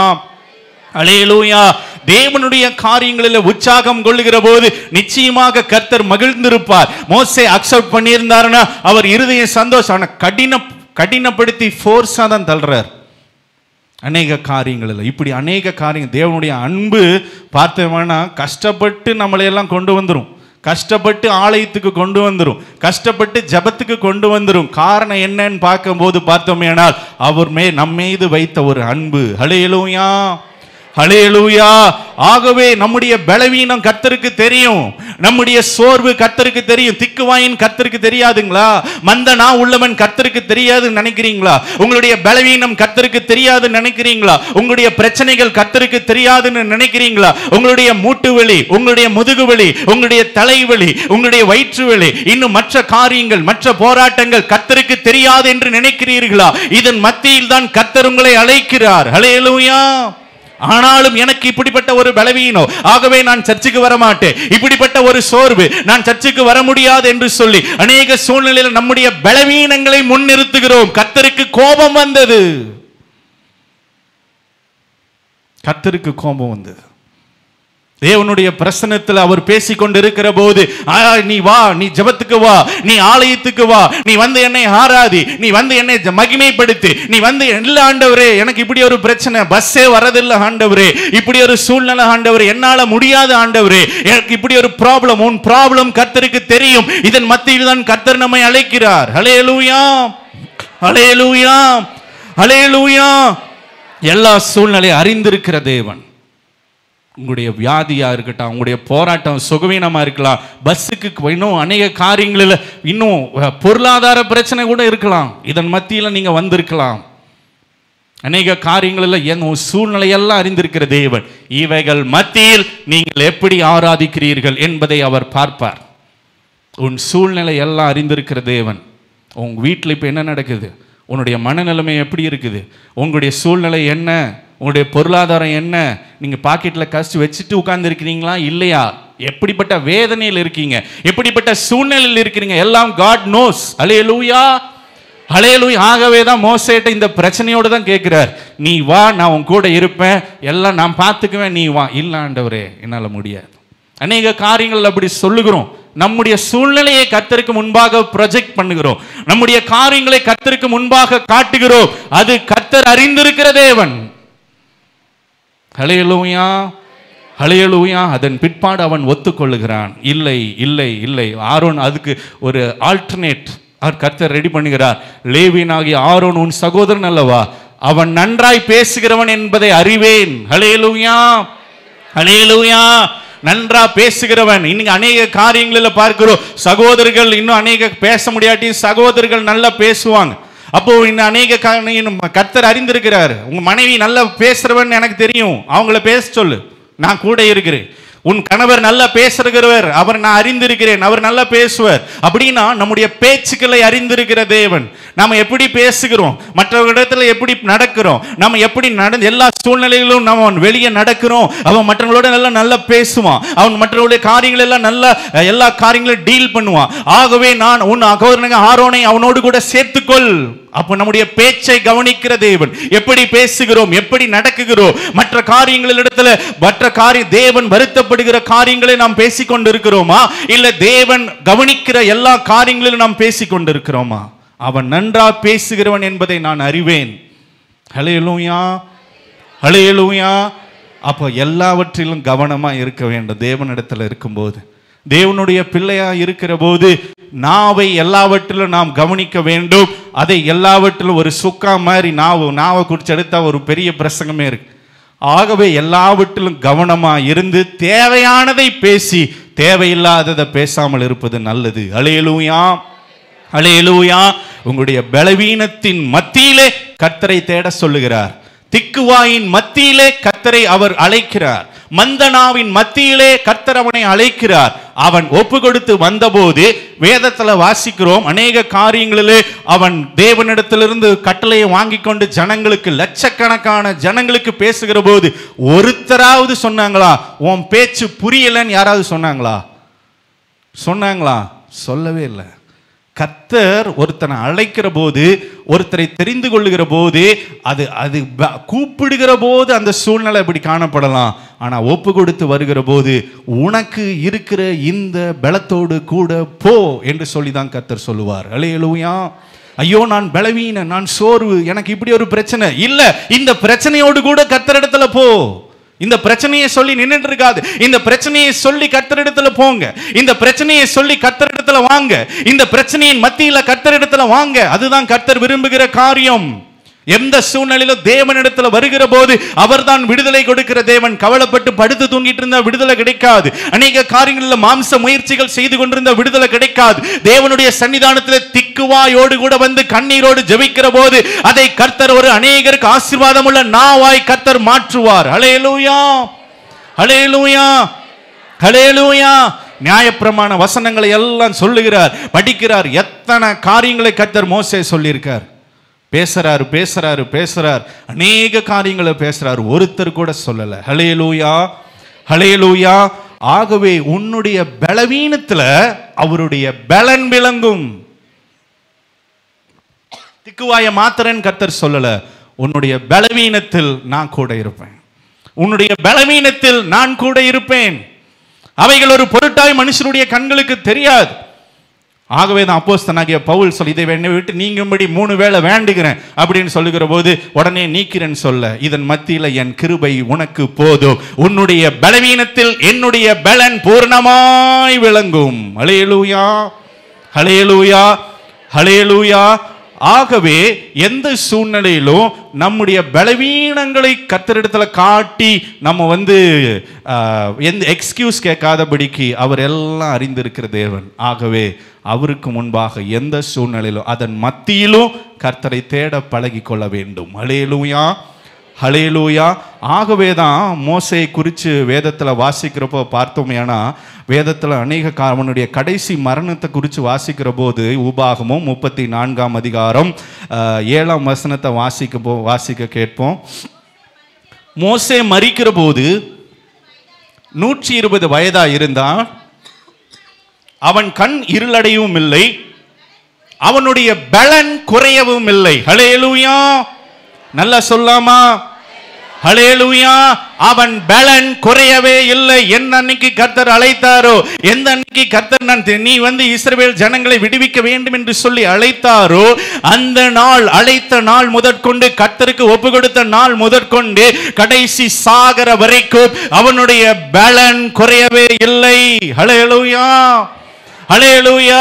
அல்லேலூயா. தேவனுடைய காரியங்களில் உற்சாகம் கொள்ளுகிற போது நிச்சயமாக கர்த்தர் மகிழ்ந்திருப்பார். மோசே அக்செப்ட் பண்ணியிருந்தாருன்னா அவர் இருதய சந்தோஷம். ஆனா கடினப்படுத்தி ஃபோர்ஸா தான் தள்ளுறார் அநேக காரியங்களில். இப்படி அநேக காரியங்கள் தேவனுடைய அன்பு பார்த்தோம்னா கஷ்டப்பட்டு நம்மளையெல்லாம் கொண்டு வந்துடும், கஷ்டப்பட்டு ஆலயத்துக்கு கொண்டு வந்துடும், கஷ்டப்பட்டு ஜபத்துக்கு கொண்டு வந்துடும். காரணம் என்னன்னு பார்க்கும்போது பார்த்தோமேனால் அவர் நம்மீது வைத்த ஒரு அன்பு. ஹல்லேலூயா, ஹல்லேலூயா. ஆகவே நம்முடைய பலவீனம் கர்த்தருக்கு தெரியும், நம்முடைய சோர்வு கர்த்தருக்கு தெரியும். திக்குவாயின் கர்த்தருக்கு தெரியாதுங்களா? மந்த நா உள்ளவன் கர்த்தருக்கு தெரியாதுன்னு நினைக்கிறீங்களா? உங்களுடைய பலவீனம் கர்த்தருக்கு தெரியாதுன்னு நினைக்கிறீங்களா? உங்களுடைய பிரச்சனைகள் கர்த்தருக்கு தெரியாதுன்னு நினைக்கிறீங்களா? உங்களுடைய மூட்டு வலி, உங்களுடைய முதுகு வலி, உங்களுடைய தலைவலி, உங்களுடைய வயிற்று வலி, இன்னும் மற்ற காரியங்கள், மற்ற போராட்டங்கள் கர்த்தருக்கு தெரியாது என்று நினைக்கிறீர்களா? இதன் மத்தியில் தான் கர்த்தர் உங்களை அழைக்கிறார். ஹல்லேலூயா. ஆனாலும் எனக்கு இப்படிப்பட்ட ஒரு பலவீனம், ஆகவே நான் சர்ச்சுக்கு வர மாட்டேன், இப்படிப்பட்ட ஒரு சோர்வு, நான் சர்ச்சுக்கு வர முடியாது என்று சொல்லி அநேக சூழ்நிலையில் நம்முடைய பலவீனங்களை முன்னிறுத்துகிறோம். கர்த்தருக்கு கோபம் வந்தது, கர்த்தருக்கு கோபம் வந்தது. தேவனுடைய பிரசன்னத்தில் அவர் பேசிக் கொண்டிருக்கிற போது, நீ வா, நீ ஜெபத்துக்கு வா, நீ ஆலயத்துக்கு வா, நீ வந்து என்னை ஆராதி, நீ வந்து என்னை மகிமைப்படுத்து, நீ வந்து இல்ல ஆண்டவரே எனக்கு இப்படி ஒரு பிரச்சனை, பஸ்ஸே வரதில்லை ஆண்டவரே, இப்படி ஒரு சூழ்நிலை ஆண்டவரே, என்னால முடியாது ஆண்டவரே, எனக்கு இப்படி ஒரு ப்ராப்ளம். உன் ப்ராப்ளம் கர்த்தருக்கு தெரியும். இதன் மத்தியில் தான் கர்த்தர் நம்மை அழைக்கிறார். ஹல்லேலூயா, ஹல்லேலூயா, ஹல்லேலூயா. எல்லா சூழ்நிலையை அறிந்திருக்கிற தேவன். உங்களுடைய வியாதியாக இருக்கட்டும், உங்களுடைய போராட்டம் சுகவீனமாக இருக்கலாம், பஸ்ஸுக்கு இன்னும் அநேக காரியங்களில் இன்னும் பொருளாதார பிரச்சனை கூட இருக்கலாம். இதன் மத்தியில் நீங்கள் வந்திருக்கலாம். அநேக காரியங்களில் என் சூழ்நிலையெல்லாம் அறிந்திருக்கிற தேவன். இவைகள் மத்தியில் நீங்கள் எப்படி ஆராதிக்கிறீர்கள் என்பதை அவர் பார்ப்பார். உன் சூழ்நிலை எல்லாம் அறிந்திருக்கிற தேவன். உங்கள் வீட்டில் இப்போ என்ன நடக்குது, உன்னுடைய மனநிலைமை எப்படி இருக்குது, உங்களுடைய சூழ்நிலை என்ன, உங்களுடைய பொருளாதாரம் என்ன, நீங்கள் பாக்கெட்டில் காசு வச்சுட்டு உட்கார்ந்துருக்கிறீங்களா இல்லையா, எப்படிப்பட்ட வேதனையில் இருக்கீங்க, எப்படிப்பட்ட சூழ்நிலையில் இருக்கிறீங்க, எல்லாம் காட் நோஸ். ஹல்லேலூயா, ஹல்லேலூயா. ஆகவே தான் மோசேட்ட இந்த பிரச்சனையோடு தான் கேட்கிறார், நீ வா, நான் உன் கூட இருப்பேன், எல்லாம் நான் பார்த்துக்குவேன், நீ வா. இல்லை ஆண்டவரே என்னால் முடியாது. அநேக காரியங்கள் அப்படி சொல்லுகிறோம். நம்முடைய சூழ்நிலையை கர்த்தருக்கு முன்பாக ப்ரொஜெக்ட் பண்ணுகிறோம், நம்முடைய காரியங்களை கர்த்தருக்கு முன்பாக காட்டுகிறோம். அது கர்த்தர் அறிந்திருக்கிற தேவன். ஹல்லேலூயா, ஹல்லேலூயா. அதன் பிற்பாடு அவன் ஒத்துக்கொள்ளுகிறான். இல்லை இல்லை இல்லை, ஆரோன் அதுக்கு ஒரு ஆல்டர்னேட் கர்த்தர் ரெடி பண்ணுகிறார். லேவியனாகிய ஆரோன் உன் சகோதரன் அல்லவா, அவன் நன்றாய் பேசுகிறவன் என்பதை அறிவேன். ஹல்லேலூயா, ஹல்லேலூயா. நன்றா பேசுகிறவன். இன்னைக்கு அநேக காரியங்களில் பார்க்கிறோம், சகோதரர்கள் இன்னும் அநேக பேச முடியாட்டியும் சகோதரர்கள் நல்லா பேசுவாங்க. அப்போ இந்த அநேக கர்த்தர் அறிந்திருக்கிறார். உங்க மனைவி நல்லா பேசுறவன் எனக்கு தெரியும், அவங்கள பேச சொல்லு, நான் கூட இருக்கிறேன். உன் கணவர் நல்லா பேசுகிறவர், அவர் நான் அறிந்திருக்கிறேன், அவர் நல்லா பேசுவார். அப்படின்னா நம்முடைய பேச்சுக்களை அறிந்திருக்கிற தேவன். நம்ம எப்படி பேசுகிறோம், மற்றவர்களிடத்துல எப்படி நடக்கிறோம், நம்ம எப்படி எல்லா சூழ்நிலைகளிலும் நம்ம வெளியே நடக்கிறோம். அவன் மற்றவங்களோட நல்லா பேசுவான், அவன் மற்றவர்களுடைய காரியங்கள் எல்லாம் நல்லா எல்லா காரியங்களும் டீல் பண்ணுவான். ஆகவே நான் உன் ஆரோனை அவனோடு கூட சேர்த்துக்கொள். அப்போ நம்முடைய பேச்சை கவனிக்கிற தேவன். எப்படி பேசுகிறோம், எப்படி நடக்குகிறோம், மற்ற காரியங்களிடத்துல தேவன் வருத்தப்படுகிற காரியங்களை நாம் பேசிக்கொண்டு இருக்கிறோமா, இல்ல தேவன் கவனிக்கிற எல்லா காரியங்களிலும் நாம் பேசிக்கொண்டு இருக்கிறோமா? அவன் நன்றா பேசுகிறவன் என்பதை நான் அறிவேன். ஹல்லேலூயா, ஹல்லேலூயா. அப்போ எல்லாவற்றிலும் கவனமா இருக்க வேண்டும். தேவனிடத்துல இருக்கும்போது, தேவனுடைய பிள்ளையா இருக்கிற போது நாவை எல்லாவற்றிலும் நாம் கவனிக்க வேண்டும். அதை எல்லாவற்றிலும் ஒரு சுக்கா மாதிரி நாவை குறிச்சு எடுத்தா ஒரு பெரிய பிரசங்கமே இருக்கு. ஆகவே எல்லாவற்றிலும் கவனமா இருந்து தேவையானதை பேசி தேவையில்லாததை பேசாமல் இருப்பது நல்லது. அல்லேலூயா, அல்லேலூயா. உங்களுடைய பலவீனத்தின் மத்தியிலே கர்த்தரை தேட சொல்லுகிறார். திக்குவாயின் மத்தியிலே கர்த்தரை அவர் அழைக்கிறார். மந்தனாவின் மத்தியிலே கர்த்தர் அவனை அழைக்கிறார். அவன் ஒப்பு கொடுத்து வந்தபோது வேதத்துல வாசிக்கிறோம், அநேக காரியங்களிலே அவன் தேவனிடத்திலிருந்து கட்டளையை வாங்கி கொண்டு ஜனங்களுக்கு, லட்சக்கணக்கான ஜனங்களுக்கு பேசுகிற போது ஒருத்தராவது சொன்னாங்களா உன் பேச்சு புரியலன்னு? யாராவது சொன்னாங்களா? சொல்லவே இல்லை. கர்த்தர் ஒருத்தனை அழைக்கிற போது, ஒருத்தரை தெரிந்து கொள்ளுகிற போது, அது கூப்பிடுகிற போது அந்த சூழ்நிலை இப்படி காணப்படலாம். ஆனா ஒப்பு கொடுத்து வருகிற போது உனக்கு இருக்கிற இந்த பலத்தோடு கூட போ என்று சொல்லிதான் கர்த்தர் சொல்லுவார். அல்லேலூயா. ஐயோ நான் பலவீன, நான் சோர்வு, எனக்கு இப்படி ஒரு பிரச்சனை இல்ல, இந்த பிரச்சனையோடு கூட கர்த்தரிடத்துல போ. இந்த பிரச்சனையை சொல்லி நின்றுட்டு இருக்காது. இந்த பிரச்சனையை சொல்லி கர்த்தரிடத்துல போங்க. இந்த பிரச்சனையை சொல்லி கர்த்தரிடத்துல வாங்க. இந்த பிரச்சனையின் மத்தியில கர்த்தரிடத்துல வாங்க. அதுதான் கர்த்தர் விரும்புகிற காரியம். எந்த சூழ்நிலையிலும் தேவனிடத்துல வருகிற போது அவர்தான் விடுதலை கொடுக்கிற தேவன். கவலைப்பட்டு படுத்து தூங்கிட்டு இருந்தா விடுதலை கிடைக்காது. அநேக காரியங்களில் மாம்ச முயற்சிகள் செய்து கொண்டிருந்த விடுதலை கிடைக்காது. தேவனுடைய சன்னிதானத்தில் திக்குவாயோடு கூட வந்து கண்ணீரோடு ஜெபிக்கிற போது அதை கர்த்தர் ஒரு அநேகருக்கு ஆசீர்வாதம் உள்ள நாவாய் கர்த்தர் மாற்றுவார். அல்லேலூயா, அல்லேலூயா, அல்லேலூயா. நியாயப்பிரமாண வசனங்களை எல்லாம் சொல்லுகிறார், படிக்கிறார். எத்தனை காரியங்களை கர்த்தர் மோசே சொல்லியிருக்கார். பேசுறார், அநேக காரியங்களை பேசுறார். ஒருத்தர் கூட சொல்லல. ஹல்லேலூயா, ஹல்லேலூயா. ஆகவே உன்னுடைய பலவீனத்துல அவருடைய பலன் விளங்கும். திக்குவாய மாத்திரன் கர்த்தர் சொல்லல, உன்னுடைய பலவீனத்தில் நான் கூட இருப்பேன். உன்னுடைய பலவீனத்தில் நான் கூட இருப்பேன். அவைகள் ஒரு பொருட்டாய் மனுஷனுடைய கண்களுக்கு தெரியாது. ஆகவே தான் அப்போஸ்தலனாகிய பவுல் சொல்லி, இதை என்னை விட்டு நீங்கும்படி 3 வேளை வேண்டுகிறேன் அப்படின்னு சொல்லுகிற போது உடனே நீக்கிறேன்னு சொல்ல, இதன் மத்தியில் என் கிருபை உனக்கு போதும், உன்னுடைய பலவீனத்தில் என்னுடைய பலன் பூர்ணமாய் விளங்கும். ஹல்லேலூயா, ஹல்லேலூயா, ஹல்லேலூயா. ஆகவே எந்த சூழ்நிலையிலும் நம்முடைய பலவீனங்களை கர்த்தரிடத்துல காட்டி நம்ம எந்த எக்ஸ்கியூஸ் கேட்காதபடிக்கு அவர் எல்லாம் அறிந்திருக்கிற தேவன். ஆகவே அவருக்கு முன்பாக எந்த சூழ்நிலையிலும் அதன் மத்தியிலும் கர்த்தரை தேட பழகி கொள்ள வேண்டும். ஹல்லேலூயா, ஹல்லேலூயா. ஆகவே தான் மோசேயை குறித்து வேதத்தில் வாசிக்கிறப்போ பார்த்தோமேனா, வேதத்தில் அநேக அவனுடைய கடைசி மரணத்தை குறித்து வாசிக்கிற போது உபாகமும் 34ஆம் அதிகாரம் 7ஆம் வசனத்தை வாசிக்க கேட்போம். மோசே மரிக்கிற போது 120 வயதா இருந்தான். அவன் கண் இருளடையவும் இல்லை, அவனுடைய பலன் குறையவும் இல்லை. ஹல்லேலூயா, நல்லா சொல்லாமா? ஹல்லேலூயா. அவன் பலன் குறையவே இல்லை. எந்த அன்னைக்கு கர்த்தர் அழைத்தாரோ, எந்த அன்னைக்கு கர்த்தர் நீ இஸ்ரவேல் ஜனங்களை விடுவிக்க வேண்டும் என்று சொல்லி அழைத்தாரோ, அந்த நாள், அழைத்த நாள் முதற்கொண்டு, கர்த்தருக்கு ஒப்பு கொடுத்த நாள் முதற்கொண்டு கடைசி சாகர வரைக்கும் அவனுடைய பலன் குறையவே இல்லை. ஹல்லேலூயா, ஹல்லேலூயா.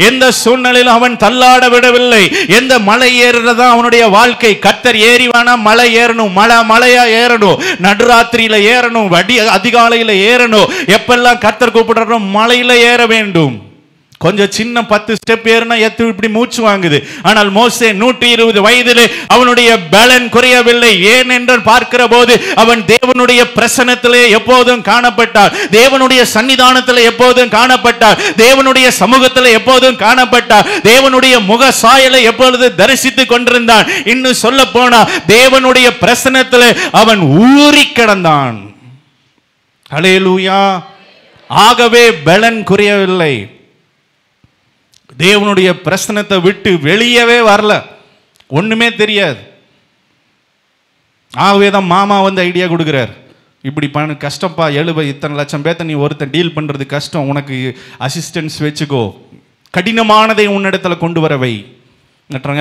எந்த சூழ்நிலையிலும் அவன் தள்ளாட விடவில்லை. எந்த மலை ஏறுறதா அவனுடைய வாழ்க்கை. கர்த்தர் ஏறிவானா மலை ஏறணும், மலையா ஏறணும், நடுராத்திரியில ஏறணும், அதிகாலையில ஏறணும். எப்பெல்லாம் கர்த்தர் கூப்பிடுறோம் மலையில ஏற வேண்டும். கொஞ்சம் சின்ன 10 ஸ்டெப் ஏறினா இப்படி மூச்சு வாங்குது. ஆனால் மோசே 120 வயதிலே அவனுடைய பலன் குறையவில்லை. ஏன் என்று பார்க்கிற போது அவன் தேவனுடைய பிரசன்னத்திலே எப்போதும் காணப்பட்டார், தேவனுடைய சன்னிதானத்திலே எப்போதும் காணப்பட்டார், தேவனுடைய சமூகத்திலே எப்போதும் காணப்பட்டார், தேவனுடைய முக சாயலை எப்பொழுது தரிசித்துக் கொண்டிருந்தான். இன்னும் சொல்ல போனா தேவனுடைய பிரசன்னத்திலே அவன் ஊறி கிடந்தான். ஹல்லேலூயா. ஆகவே பலன் குறையவில்லை. தேவனுடைய பிரசன்னத்தை விட்டு வெளியவே வரல, ஒண்ணுமே தெரியாது. ஆகவே தான் மாமா ஐடியா கொடுக்கிறார், இப்படி பண்ண கஷ்டப்பா, இத்தனை லட்சம் பேர்த்த நீ ஒருத்தன் டீல் பண்றது கஷ்டம், உனக்கு அசிஸ்டன்ஸ் வச்சுக்கோ, கடினமானதை உன்னிடத்துல கொண்டு வரவை.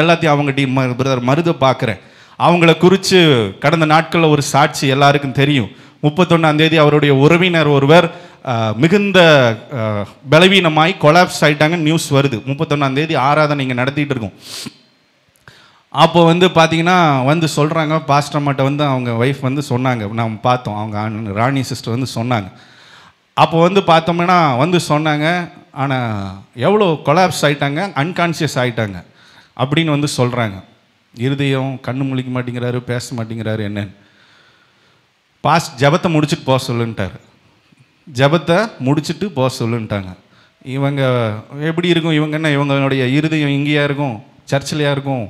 எல்லாத்தையும் அவங்க பிரதர் மருத பார்க்குறேன். அவங்கள குறித்து கடந்த நாட்களில் ஒரு சாட்சி எல்லாருக்கும் தெரியும். 31ஆம் தேதி அவருடைய உறவினர் ஒருவர் மிகுந்த பலவீனமாய் கொலாப்ஸ் ஆயிட்டாங்க, நியூஸ் வருது. 31ஆம் தேதி ஆராதனை இங்கே நடத்திட்டு இருக்கோம். அப்போ பார்த்தீங்கன்னா சொல்கிறாங்க, பாஸ்டர் அம்மாட்ட அவங்க ஒய்ஃப் சொன்னாங்க, நாம் பார்த்தோம், அவங்க ராணி சிஸ்டர் சொன்னாங்க. அப்போ பார்த்தோம்னா சொன்னாங்க, ஆனால் எவ்வளோ கொலாப்ஸ் ஆகிட்டாங்க, அன்கான்சியஸ் ஆகிட்டாங்க அப்படின்னு சொல்கிறாங்க. இருதயம் கண்ணு முழிக்க மாட்டேங்கிறாரு, பேச மாட்டேங்கிறாரு. என்னன்னு ஜபத்தை முடிச்சுட்டு போக சொல்லுன்ட்டார். ஜபத்தை முடிச்சுட்டு போக சொல்லுன்ட்டாங்க. இவங்க எப்படி இருக்கும், இவங்க என்ன, இவங்களுடைய இருதயம் இங்கேயா இருக்கும், சர்ச்சிலையா இருக்கும்.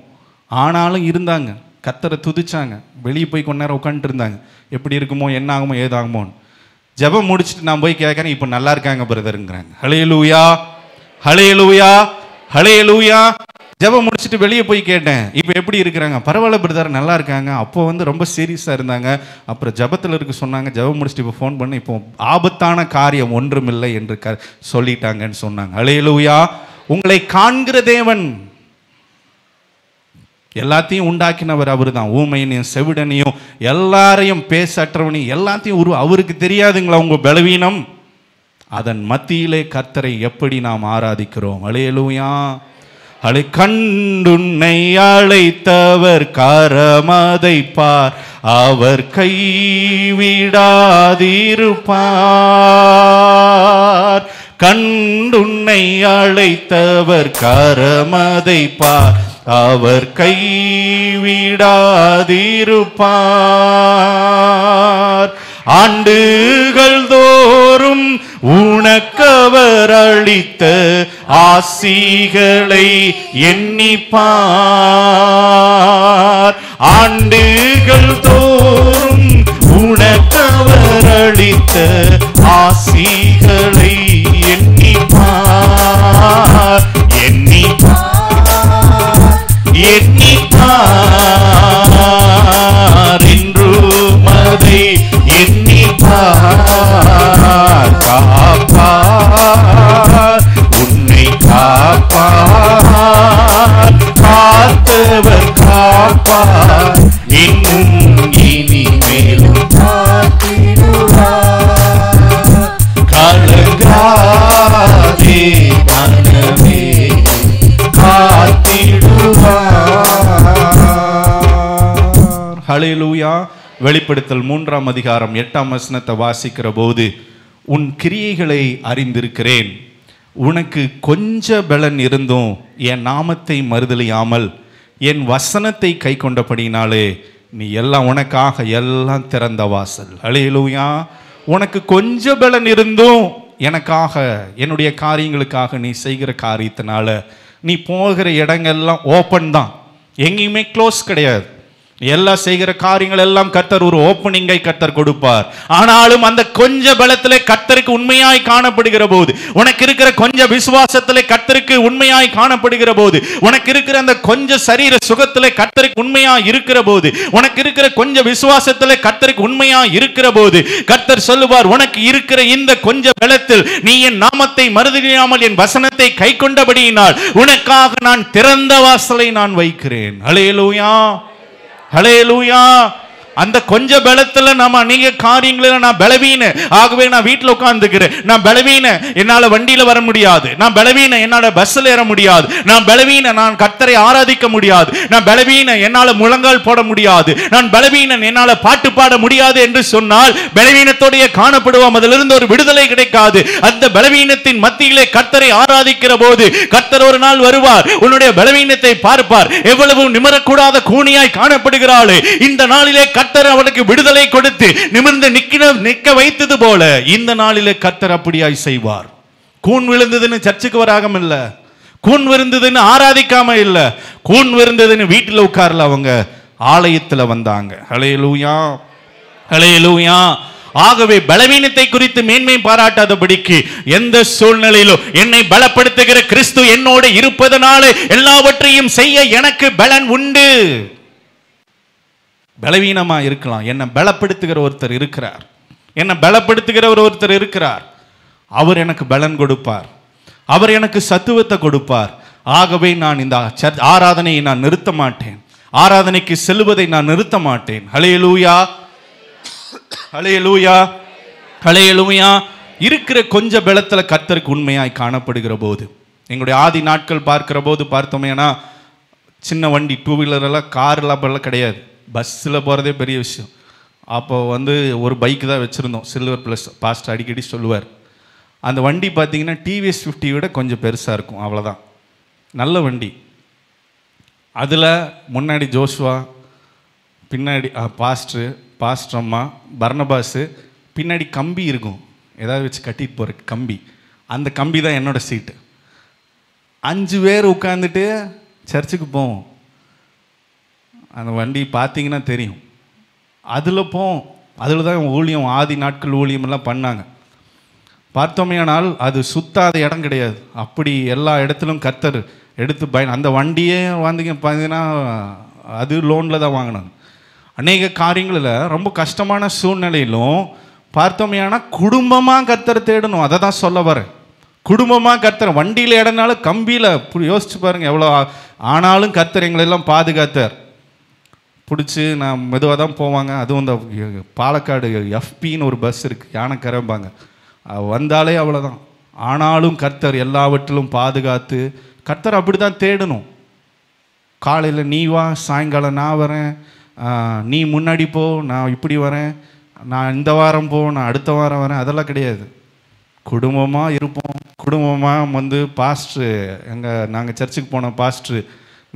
ஆனாலும் இருந்தாங்க, கர்த்தரை துதிச்சாங்க, வெளியே போய் கொஞ்ச நேரம் உட்காந்துட்டு இருந்தாங்க. எப்படி இருக்குமோ, என்ன ஆகுமோ, ஏதாகுமோன்னு. ஜபம் முடிச்சுட்டு நான் போய் கேட்குறேன், இப்போ நல்லா இருக்காங்க பிரதருங்கிறாங்க. ஹல்லேலூயா, ஹல்லேலூயா, ஹல்லேலூயா. ஜபம் முடிச்சுட்டு வெளியே போய் கேட்டேன், இப்போ எப்படி இருக்கிறாங்க? பரவாயில்ல பிரதர், நல்லா இருக்காங்க. அப்போ ரொம்ப சீரியஸாக இருந்தாங்க. அப்புறம் ஜபத்தில் இருக்க சொன்னாங்க. ஜபம் முடிச்சுட்டு இப்போ ஃபோன் பண்ணி, இப்போ ஆபத்தான காரியம் ஒன்றுமில்லை என்று சொல்லிட்டாங்கன்னு சொன்னாங்க. ஹல்லேலூயா. உங்களை காண்கிற தேவன், எல்லாத்தையும் உண்டாக்கினவர் அவர் தான். ஊமையனையும் செவிடனையும் எல்லாரையும் பேசற்றவனையும் எல்லாத்தையும் அவருக்கு தெரியாதுங்களா உங்க பலவீனம்? அதன் மத்தியிலே கர்த்தரை எப்படி நாம் ஆராதிக்கிறோம். ஹல்லேலூயா. அலை கண்டுன்னை அழைத்தவர் கரமதை பார், அவர் கைவிடாதிருப்பார். கண்டுன்னை அழைத்தவர் கரமதை பார், அவர் கைவிடாதிருப்பார். ஆண்டுகள் தோறும் உனக்கவர் அளித்த ஆசிகளை எண்ணிப்பார். ஆண்டுகள் தோறும் உனக்கவர் அளித்த ஆசிகளை எண்ணிப்பார். எண்ணிப்பார் என்றும் அதை எண்ணிப்பார். காப்பார், உன்னை காப்பார், காத்தவர் காப்பார், இன்னும் இனிமேலும் காத்திடுவார். கலங்காதே மனமே, காத்திடுவார். ஹல்லேலூயா. வெளிப்படுத்தல் 3ஆம் அதிகாரம் 8ஆம் வசனத்தை வாசிக்கிற போது, உன் கிரியைகளை அறிந்திருக்கிறேன், உனக்கு கொஞ்ச பலன் இருந்தும் என் நாமத்தை மறுதலியாமல் என் வசனத்தை கை கொண்டபடினாலே நீ எல்லாம் உனக்காக எல்லாம் திறந்த வாசல். ஹல்லேலூயா. உனக்கு கொஞ்ச பலன் இருந்தும் எனக்காக, என்னுடைய காரியங்களுக்காக நீ செய்கிற காரியத்தினால நீ போகிற இடங்கள்லாம் ஓப்பன் தான், எங்கேயுமே க்ளோஸ் கிடையாது. எல்லாம் செய்கிற காரியங்கள் எல்லாம் கர்த்தர் ஒரு ஓப்பனிங்கை கர்த்தர் கொடுப்பார். ஆனாலும் அந்த கொஞ்ச பலத்திலே கர்த்தருக்கு உண்மையாய் காணப்படுகிற போது, உனக்கு இருக்கிற கொஞ்ச விசுவாசத்திலே கர்த்தருக்கு உண்மையாய் காணப்படுகிற போது, உனக்கு இருக்கிற அந்த கொஞ்ச சரீர சுகத்திலே கர்த்தருக்கு உண்மையாய் இருக்கிற போது, உனக்கு இருக்கிற கொஞ்ச விசுவாசத்திலே கர்த்தருக்கு உண்மையாய் இருக்கிற போது, கர்த்தர் சொல்லுவார், உனக்கு இருக்கிற இந்த கொஞ்ச பலத்தில் நீ என் நாமத்தை மறுதலியாமல் என் வசனத்தை கை கொண்டபடியினால் உனக்காக நான் திறந்த வாசலை நான் வைக்கிறேன். ஹல்லேலூயா, ஹல்லேலூயா. அந்த கொஞ்ச பலத்துல நம்ம அநேக காரியங்கள நான் பலவீன, ஆகவே நான் வீட்டில் உட்கார்ந்துக்கிறேன், நான் பலவீன, என்னால வண்டியில வர முடியாது, நான் பலவீன, என்னால பஸ்ல ஏற முடியாது, நான் பலவீன, நான் கர்த்தரை ஆராதிக்க முடியாது, நான் பலவீன, என்னால முழங்கால் போட முடியாது, நான் பலவீனன், என்னால பாட்டு பாட முடியாது என்று சொன்னால் பலவீனத்தோடைய காணப்படுவோம். அதிலிருந்து ஒரு விடுதலை கிடைக்காது. அந்த பலவீனத்தின் மத்தியிலே கர்த்தரை ஆராதிக்கிற போது கர்த்தர் ஒரு நாள் வருவார், உன்னுடைய பலவீனத்தை பார்ப்பார். எவ்வளவு நிமிரக்கூடாத கூனியாய் காணப்படுகிறாளே, இந்த நாளிலே கர்த்தர் அவனுக்கு விடுதலை கொடுத்து நிமிர்ந்து நிற்க வைத்தது போல இந்த நாளிலே கர்த்தர் அப்படியாய் செய்வார். கூன் விழுந்ததுன்னு சர்ச்சுக்கு வராம இல்ல, கூன் விருந்ததுன்னு ஆராதிக்காம இல்ல, கூன் விருந்ததுன்னு வீட்டில் உட்கார்ல, அவங்க ஆலயத்தில் வந்தாங்க. ஹல்லேலூயா, ஹல்லேலூயா. ஆகவே பலவீனத்தை குறித்து மேன்மை பாராட்டாதபடிக்கு எந்த சூழ்நிலையிலும் என்னை பலப்படுத்துகிற கிறிஸ்து என்னோடு இருப்பதனால எல்லாவற்றையும் செய்ய எனக்கு பலன் உண்டு. பலவீனமா இருக்கலாம், என்னை பலப்படுத்துகிற ஒருத்தர் இருக்கிறார், என்னை பலப்படுத்துகிற ஒருத்தர் இருக்கிறார். அவர் எனக்கு பலன் கொடுப்பார், அவர் எனக்கு சத்துவத்தை கொடுப்பார். ஆகவே நான் இந்த ஆராதனையை நான் நிறுத்த மாட்டேன், ஆராதனைக்கு செல்வதை நான் நிறுத்த மாட்டேன். ஹல்லேலூயா. ஹல்லேலூயா, ஹல்லேலூயா. இருக்கிற கொஞ்ச பலத்துல கர்த்தருக்கு உண்மையாய் காணப்படுகிற போது, எங்களுடைய ஆதி நாட்கள் பார்க்கிற போது பார்த்தோமேனா சின்ன வண்டி, 2 வீலர் எல்லாம், கார்லாம் கிடையாது, பஸ்ஸில் போகிறதே பெரிய விஷயம். அப்போ ஒரு பைக்கு தான் வச்சுருந்தோம், சில்வர் ப்ளஸ். பாஸ்டர் அடிக்கடி சொல்லுவார், அந்த வண்டி பார்த்தீங்கன்னா டிவிஎஸ் 50 விட கொஞ்சம் பெருசாக இருக்கும், அவ்வளோதான். நல்ல வண்டி. அதில் முன்னாடி ஜோஷுவா, பின்னாடி பாஸ்டர் அம்மா, பர்னபாஸு, பின்னாடி கம்பி இருக்கும், ஏதாவது வச்சு கட்டிட்டு போகிற கம்பி. அந்த கம்பி தான் என்னோடய சீட்டு. 5 பேர் உட்காந்துட்டு சர்ச்சுக்கு போவோம். அந்த வண்டி பார்த்தீங்கன்னா தெரியும். அதில் போவோம். அதில் தான் ஊழியம், ஆதி நாட்கள் ஊழியமெல்லாம் பண்ணாங்க. பார்த்தோமேனால் அது சுத்தாத இடம் கிடையாது. அப்படி எல்லா இடத்துலும் கர்த்தர் எடுத்து அந்த வண்டியே பார்த்தீங்கன்னா அது லோனில் தான் வாங்கினாங்க. அநேக காரியங்களில் ரொம்ப கஷ்டமான சூழ்நிலையிலும் பார்த்தோமேனா குடும்பமாக கர்த்தர் தேடணும். அதை தான் சொல்ல வரேன். குடும்பமாக கர்த்தர், வண்டியில் இடனாலும் கம்பியில் யோசிச்சு பாருங்கள் எவ்வளோ. ஆனாலும் கர்த்தர் எங்களெல்லாம் பாதுகாத்தார். பிடிச்சி நான் மெதுவாக தான் போவாங்க. அதுவும் இந்த பாலக்காடு எஃபின்னு ஒரு பஸ் இருக்குது, யானைக்கரம்பாங்க, வந்தாலே அவ்வளோதான். ஆனாலும் கர்த்தர் எல்லாவற்றிலும் பாதுகாத்து, கர்த்தர் அப்படி தான் தேடணும். காலையில் நீ வா, சாயங்காலம் நான் வரேன், நீ முன்னாடி போ, நான் இப்படி வரேன், நான் இந்த வாரம் போ, நான் அடுத்த வாரம் வரேன், அதெல்லாம் கிடையாது. குடும்பமாக இருப்போம். குடும்பமாக பாஸ்ட்ரு, நாங்கள் சர்ச்சுக்கு போன பாஸ்ட்ரு,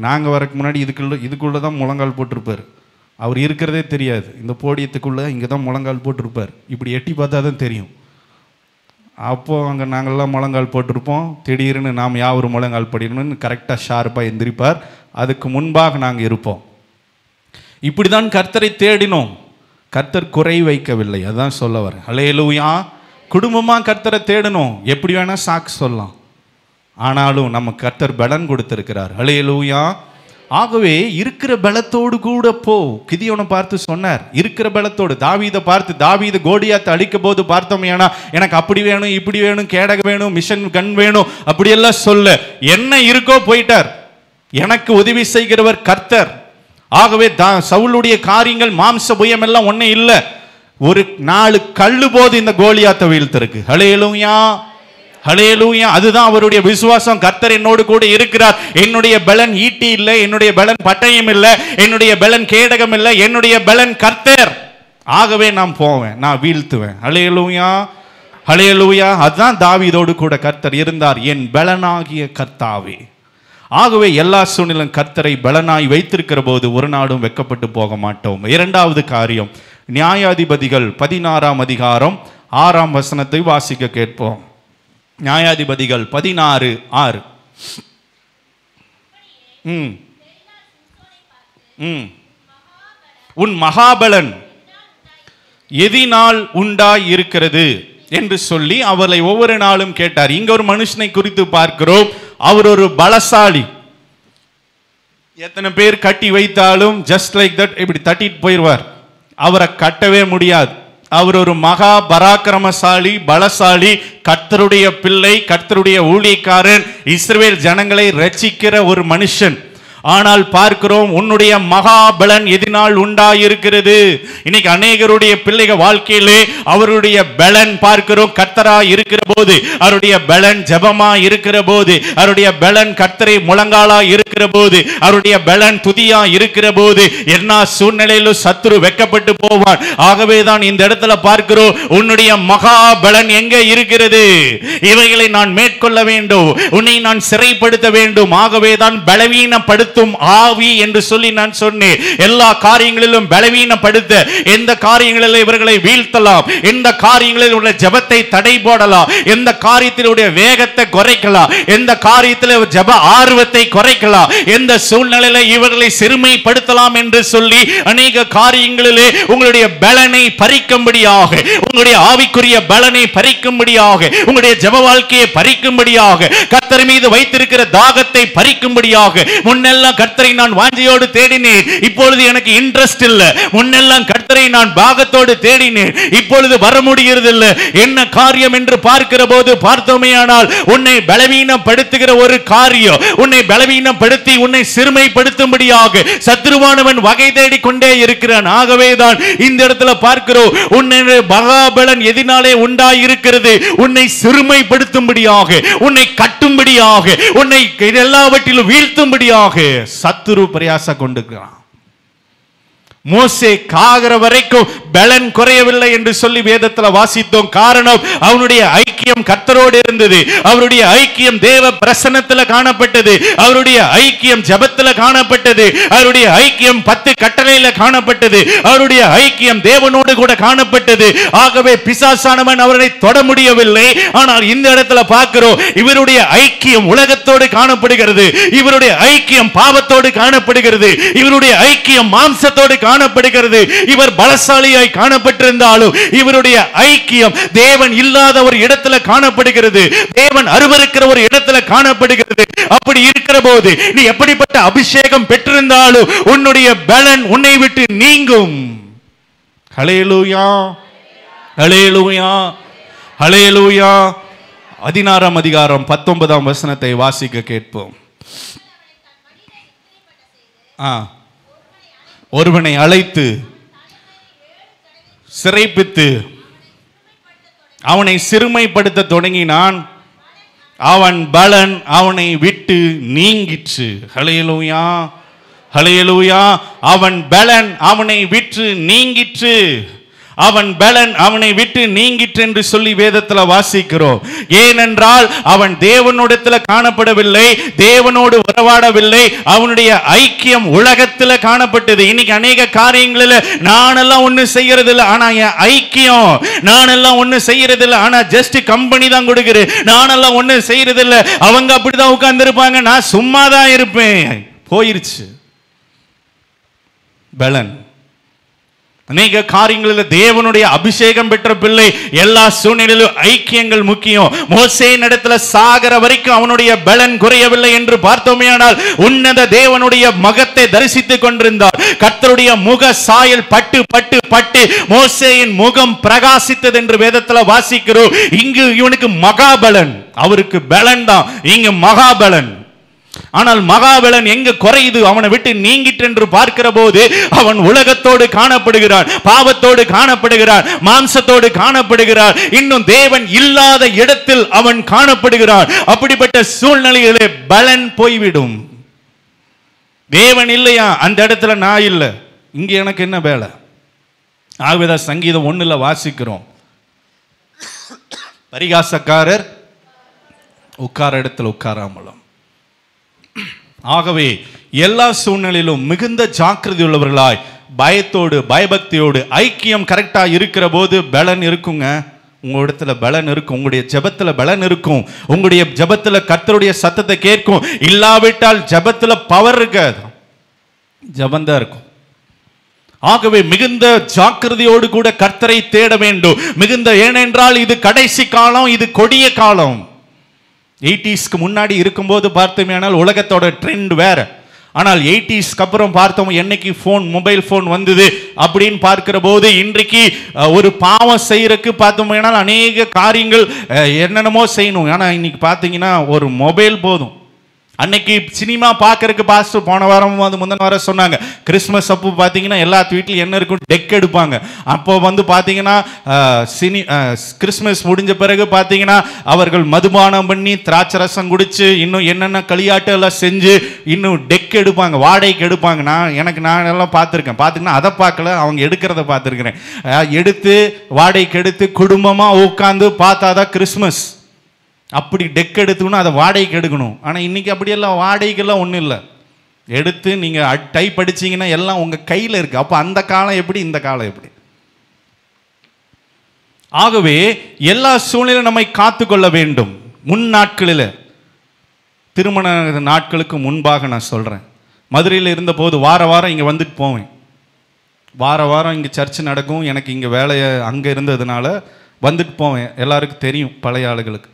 நாங்கள் வரக்கு முன்னாடி இதுக்குள்ளே தான் முழங்கால் போட்டிருப்பார். அவர் இருக்கிறதே தெரியாது. இந்த போடியத்துக்குள்ளே இங்கே தான் முழங்கால் போட்டிருப்பார். இப்படி எட்டி பார்த்தா தான் தெரியும். அப்போது அங்கே நாங்கள்லாம் முழங்கால் போட்டிருப்போம். திடீர்னு நாம் யாவரும் முழங்கால் படிக்கணும்னு கரெக்டாக ஷார்ப்பாக எந்திரிப்பார். அதுக்கு முன்பாக நாங்கள் இருப்போம். இப்படி தான் கர்த்தரை தேடினோம். கர்த்தர் குறை வைக்கவில்லை, அதுதான் சொல்ல வரேன். ஹல்லேலூயா. குடும்பமாக கர்த்தரை தேடணும். எப்படி வேணால் சாக்கு சொல்லலாம், ஆனாலும் நம்ம கர்த்தர் பலன் கொடுத்திருக்கிறார். ஹல்லேலூயா. ஆகவே இருக்கிற பலத்தோடு கூட போ. கிதியோனை பார்த்து சொன்னார், இருக்கிற பலத்தோடு. தாவீதை பார்த்து, தாவீது கோலியாத்தை அழிக்க போது பார்த்தோமேனா எனக்கு அப்படி வேணும், இப்படி வேணும், கேடக வேணும், மிஷன் கன் வேணும், அப்படியெல்லாம் சொல்ல, என்ன இருக்கோ போயிட்டார். எனக்கு உதவி செய்கிறவர் கர்த்தர். ஆகவே சவுலுடைய காரியங்கள், மாம்ச புயம் எல்லாம் ஒன்னே இல்லை. ஒரு 4 கல்லு போது இந்த கோலியாத்தை வீழ்த்திருக்கு. ஹல்லேலூயா, ஹல்லேலூயா. அதுதான் அவருடைய விசுவாசம். கர்த்தர் என்னோடு கூட இருக்கிறார். என்னுடைய பலன் ஈட்டி இல்லை, என்னுடைய பலன் பட்டயம் இல்லை, என்னுடைய பலன் கேடகம் இல்லை, என்னுடைய பலன் கர்த்தர். ஆகவே நான் போவேன், நான் வீழ்த்துவேன். ஹல்லேலூயா, ஹல்லேலூயா. அதுதான் தாவீதோடு கூட கர்த்தர் இருந்தார், என் பலனாகிய கர்த்தாவே. ஆகவே எல்லா சூழ்நிலும் கர்த்தரை பலனாய் வைத்திருக்கிற போது ஒரு நாளும் வெட்கப்பட்டு போக மாட்டோம். 2வது காரியம், நியாயாதிபதிகள் 16ஆம் அதிகாரம் 6ஆம் வசனத்தை வாசிக்க கேட்போம். நியாயாதிபதிகள் 16:6. உன் மகாபலன் எதினால் உண்டாய் இருக்கிறது என்று சொல்லி அவளை ஒவ்வொரு நாளும் கேட்டார். இங்க ஒரு மனுஷனை குறித்து பார்க்கிறோம். அவர் ஒரு பலசாலி. எத்தனை பேர் கட்டி வைத்தாலும் ஜஸ்ட் லைக் தட் இப்படி தட்டிட்டு போயிடுவார். அவரை கட்டவே முடியாது. அவர் ஒரு மகா பராக்கிரமசாலி, பலசாலி, கர்த்தருடைய பிள்ளை, கர்த்தருடைய ஊழியக்காரன், இஸ்ரவேல் ஜனங்களை ரட்சிக்கிற ஒரு மனுஷன். ஆனால் பார்க்கிறோம், உன்னுடைய மகாபலன் எதினால் உண்டாயிருக்கிறது. இன்னைக்கு அநேகருடைய பிள்ளைகள் வாழ்க்கையிலே அவருடைய பலன் பார்க்கிறோம் கர்த்தரா இருக்கிற போது, அவருடைய பலன் ஜெபமா இருக்கிற போது, அவருடைய பலன் கர்த்தரை முழங்காலா இருக்கிற போது, அவருடைய பலன் துதியா இருக்கிற போது, எல்லா சூழ்நிலையிலும் சத்துரு வெட்கப்பட்டு போவான். ஆகவே தான் இந்த இடத்துல பார்க்கிறோம், உன்னுடைய மகாபலன் எங்க இருக்கிறது? இவைகளை நான் மேற்கொள்ள வேண்டும், உன்னை நான் சிறைப்படுத்த வேண்டும். ஆகவே தான் பலவீனப்படுத்த ஆவி என்று சொல்லி நான் சொன்னேன். எல்லா காரியங்களிலும் பலவீனப்படுத்த, எந்த காரியங்களில் இவர்களை வீழ்த்தலாம், எந்த காரியங்களில் உள்ள ஜெபத்தை தடை போடலாம், எந்த காரியத்தில் உடைய வேகத்தை குறைக்கலாம், எந்த காரியத்தில் ஜெப ஆர்வத்தை குறைக்கலாம், எந்த சூழ்நிலையில இவர்களை சிறுமைப்படுத்தலாம் என்று சொல்லி அநேக காரியங்களிலே உங்களுடைய பலனை பறிக்கும்படியாக, உங்களுடைய ஆவிக்குரிய பலனை பறிக்கும்படியாக, உங்களுடைய ஜெப வாழ்க்கையை பறிக்கும்படியாக, கர்த்தர் மீது வைத்திருக்கிற தாகத்தை பறிக்கும்படியாக. முன்னெல்லாம் கர்த்தரை நான் வாஞ்சையோடு தேடினேன், இப்பொழுது எனக்கு இன்ட்ரெஸ்ட் இல்லை. முன்னெல்லாம் கர்த்தரை நான் பாகத்தோடு தேடினேன், இப்பொழுது வர முடியறதில்லை. என்ன காரியம் என்று பார்க்கிற போது பார்த்தோமேயானால் உன்னை பலவீனப்படுத்துகிற ஒரு காரியம், உன்னை பலவீனப்படுத்தி உன்னை சிறுமைப்படுத்தும்படியாக சத்துருவானவன் வகை தேடி கொண்டே இருக்கிறான். ஆகவேதான் இந்த இடத்துல பார்க்கிறோம், உன்னை மகாபலன் எதினாலே உண்டாயிருக்கிறது, உன்னை சிறுமைப்படுத்தும்படியாக, உன்னை கட்டும்படியாக, உன்னை எல்லாவற்றிலும் வீழ்த்தும்படியாக சத்துரு பிரயாசம் கொண்டிருக்கிறான். மோசே காகிற வரைக்கும் பலன் குறையவில்லை என்று சொல்லி வேதத்தில் வாசித்தோம். காரணம், அவனுடைய ஐக்கியம் கர்த்தரோடு இருந்தது, அவருடைய ஐக்கியம் தேவ பிரசன்னத்தில் காணப்பட்டது, அவருடைய ஐக்கியம் ஜெபத்தில் காணப்பட்டது, அவருடைய ஐக்கியம் 10 கட்டளையில காணப்பட்டது, அவருடைய ஐக்கியம் தேவனோடு கூட காணப்பட்டது. ஆகவே பிசாசானவன் அவரை தொட முடியவில்லை. ஆனால் இந்த இடத்துல பார்க்கிறோம், இவருடைய ஐக்கியம் உலகத்தோடு காணப்படுகிறது, இவருடைய ஐக்கியம் பாவத்தோடு காணப்படுகிறது, இவருடைய ஐக்கியம் மாம்சத்தோடு காணப்படுகிறது. இவர் பலசாலியாய் காணப்பட்டிருந்தாலும் இவருடைய ஐக்கியம் தேவன் இல்லாத ஒரு இடத்துல காணப்படுகிறது, தேவன் அருவருக்கிற ஒரு இடத்துல காணப்படுகிறது. அப்படி இருக்கிற போது நீ எப்படிப்பட்ட அபிஷேகம் பெற்றிருந்தாலும் உன்னுடைய பலன் உன்னை விட்டு நீங்கும். ஹல்லேலூயா, ஹல்லேலூயா, ஹல்லேலூயா. 16ஆம் அதிகாரம் 19ஆம் வசனத்தை வாசிக்க கேட்போம். ஒருவனை அழைத்து சிறைப்பித்து அவனை சிறுமைப்படுத்த தொடங்கினான், அவன் பலன் அவனை விட்டு நீங்கிற்று. ஹல்லேலூயா, ஹல்லேலூயா. அவன் பலன் அவனை விட்டு நீங்கிற்று, அவன் பலன் அவனை விட்டு நீங்கிற்று என்று சொல்லி வேதத்தில் வாசிக்கிறோம். ஏனென்றால் அவன் தேவனோடத்தில் காணப்படவில்லை, தேவனோடு உறவாடவில்லை, அவனுடைய ஐக்கியம் உலகத்தில் காணப்பட்டது. இன்னைக்கு அநேக காரியங்களில் நானெல்லாம் ஒன்றும் செய்யறது இல்லை, ஆனா என் ஐக்கியம், நானெல்லாம் ஒன்றும் செய்யறது இல்லை, ஆனா ஜஸ்ட் கம்பெனி தான் கொடுக்குறேன், நானெல்லாம் ஒன்றும் செய்யறது இல்லை, அவங்க அப்படிதான் உட்கார்ந்து இருப்பாங்க, நான் சும்மா தான் இருப்பேன். போயிருச்சு பலன். அநேக காரியங்களில் தேவனுடைய அபிஷேகம் பெற்ற பிள்ளை எல்லா சூழ்நிலையிலும் ஐக்கியங்கள் முக்கியம். மோசேயின் இடத்துல சாகர வரைக்கும் அவனுடைய பலன் குறையவில்லை என்று பார்த்தோமேயானால் உன்னத தேவனுடைய முகத்தை தரிசித்துக் கொண்டிருந்தார். கர்த்தருடைய முக சாயல் பட்டு பட்டு பட்டு மோசேயின் முகம் பிரகாசித்தது என்று வேதத்தில் வாசிக்கிறோம். இங்கு இவனுக்கு மகாபலன், அவருக்கு பலன் தான் இங்கு மகாபலன். ஆனால் மகாபலன் எங்க குறையுது, அவனை விட்டு நீங்கிட்டு என்று பார்க்கிற போது அவன் உலகத்தோடு காணப்படுகிறான், பாவத்தோடு காணப்படுகிறான், மாம்சத்தோடு காணப்படுகிறான், இன்னும் தேவன் இல்லாத இடத்தில் அவன் காணப்படுகிறான். அப்படிப்பட்ட சூழ்நிலையிலே பலன் போய்விடும். தேவன் இல்லையா அந்த இடத்துல, நான் இல்லை, இங்க எனக்கு என்ன வேலை? ஆகவேதான் சங்கீதம் 1 வாசிக்கிறோம், பரிகாசக்காரர் உட்கார இடத்துல உட்காராமலும். ஆகவே எல்லா சூழ்நிலையிலும் மிகுந்த ஜாக்கிரதை உள்ளவர்களாய், பயத்தோடு பயபக்தியோடு ஐக்கியம் கரெக்டா இருக்கிற போது பலன் இருக்குங்க. உங்க இடத்துல பலன் இருக்கும், உங்களுடைய ஜெபத்துல பலன் இருக்கும், உங்களுடைய ஜெபத்துல கர்த்தருடைய சத்தத்தை கேட்கும். இல்லாவிட்டால் ஜெபத்துல பவர் இருக்காது, ஜெபந்தான் இருக்கும். ஆகவே மிகுந்த ஜாக்கிரதையோடு கூட கர்த்தரை தேட வேண்டும். மிகுந்த, ஏனென்றால் இது கடைசி காலம், இது கொடிய காலம். 80ஸ்க்கு முன்னாடி இருக்கும்போது பார்த்தோமேனால் உலகத்தோட ட்ரெண்ட் வேற. ஆனால் 80ஸ்க்கு அப்புறம் பார்த்தோம், என்னைக்கு ஃபோன், மொபைல் ஃபோன் வந்தது அப்படின்னு பார்க்கிற போது இன்றைக்கு ஒரு பாவம் செய்யறதுக்கு பார்த்தோமேனால் அநேக காரியங்கள் என்னென்னமோ செய்யணும். ஆனால் இன்னைக்கு பார்த்தீங்கன்னா ஒரு மொபைல் போதும். அன்னைக்கு சினிமா பார்க்கறதுக்கு பாஸ்டர் போன வாரம் முந்தின வாரம் சொன்னாங்க, கிறிஸ்மஸ் அப்போ பார்த்தீங்கன்னா எல்லா வீட்லையும் என்ன இருக்கும், டெக் எடுப்பாங்க. அப்போ பார்த்தீங்கன்னா கிறிஸ்மஸ் முடிஞ்ச பிறகு பார்த்தீங்கன்னா அவர்கள் மதுபானம் பண்ணி திராட்சை ரசம் குடிச்சு இன்னும் என்னென்ன களியாட்டு எல்லாம் செஞ்சு இன்னும் டெக் எடுப்பாங்க, வாடகைக்கு எடுப்பாங்க. நான் எல்லாம் பார்த்துருக்கேன். பார்த்தீங்கன்னா அதை பார்க்கல, அவங்க எடுக்கிறத பார்த்துருக்கிறேன். எடுத்து வாடகைக்கு எடுத்து குடும்பமாக உட்காந்து பார்த்தாதான் கிறிஸ்மஸ். அப்படி டெக் எடுத்துக்கணும், அதை வாடகைக்கு எடுக்கணும். ஆனால் இன்னைக்கு அப்படியெல்லாம் வாடகைக்கெல்லாம் ஒன்றும் இல்லை. எடுத்து நீங்கள் டைப் அடிச்சிங்கன்னா எல்லாம் உங்கள் கையில் இருக்குது. அப்போ அந்த காலம் எப்படி, இந்த காலம் எப்படி? ஆகவே எல்லா சூழ்நிலையும் நம்மை காத்துக்கொள்ள வேண்டும். முன் நாட்களில், திருமண நாட்களுக்கு முன்பாக நான் சொல்கிறேன், மதுரையில் இருந்தபோது வாரம் இங்கே வந்துட்டு போவேன். வாரம் இங்கே சர்ச்சு நடக்கும். எனக்கு இங்கே வேலையை அங்கே இருந்ததுனால வந்துட்டு போவேன். எல்லாருக்கும் தெரியும், பழைய ஆளுகளுக்கு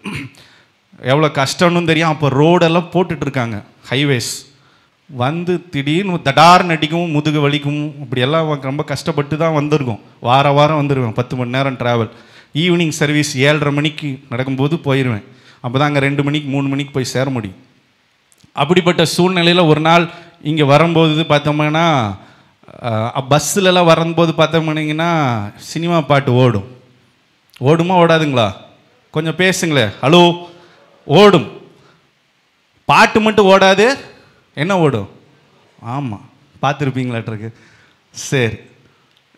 எவ்வளோ கஷ்டம்னு தெரியும். அப்போ ரோடெல்லாம் போட்டுட்ருக்காங்க, ஹைவேஸ். வந்து திடீர்னு தடார்னு அடிக்கும், முதுகு வலிக்கும், இப்படியெல்லாம் ரொம்ப கஷ்டப்பட்டு தான் வந்திருக்கோம். வாரம் வந்துடுவேன், 10 மணி நேரம் ட்ராவல். ஈவினிங் சர்வீஸ் 7:30 மணிக்கு நடக்கும்போது போயிடுவேன். அப்போ தான் அங்கே 2 மணிக்கு 3 மணிக்கு போய் சேர முடியும். அப்படிப்பட்ட சூழ்நிலையில் ஒரு நாள் இங்கே வரும்போது பார்த்தோம்னா, பஸ்ஸிலலாம் வரும்போது பார்த்தோம்னா சினிமா பாட்டு ஓடுமா ஓடாதுங்களா? கொஞ்சம் பேசுங்களே. ஹலோ. ஓடும். பாட்டு மட்டும் ஓடாது, என்ன ஓடும்? ஆமாம், பார்த்துருப்பீங்களாட்டிருக்கு. சரி,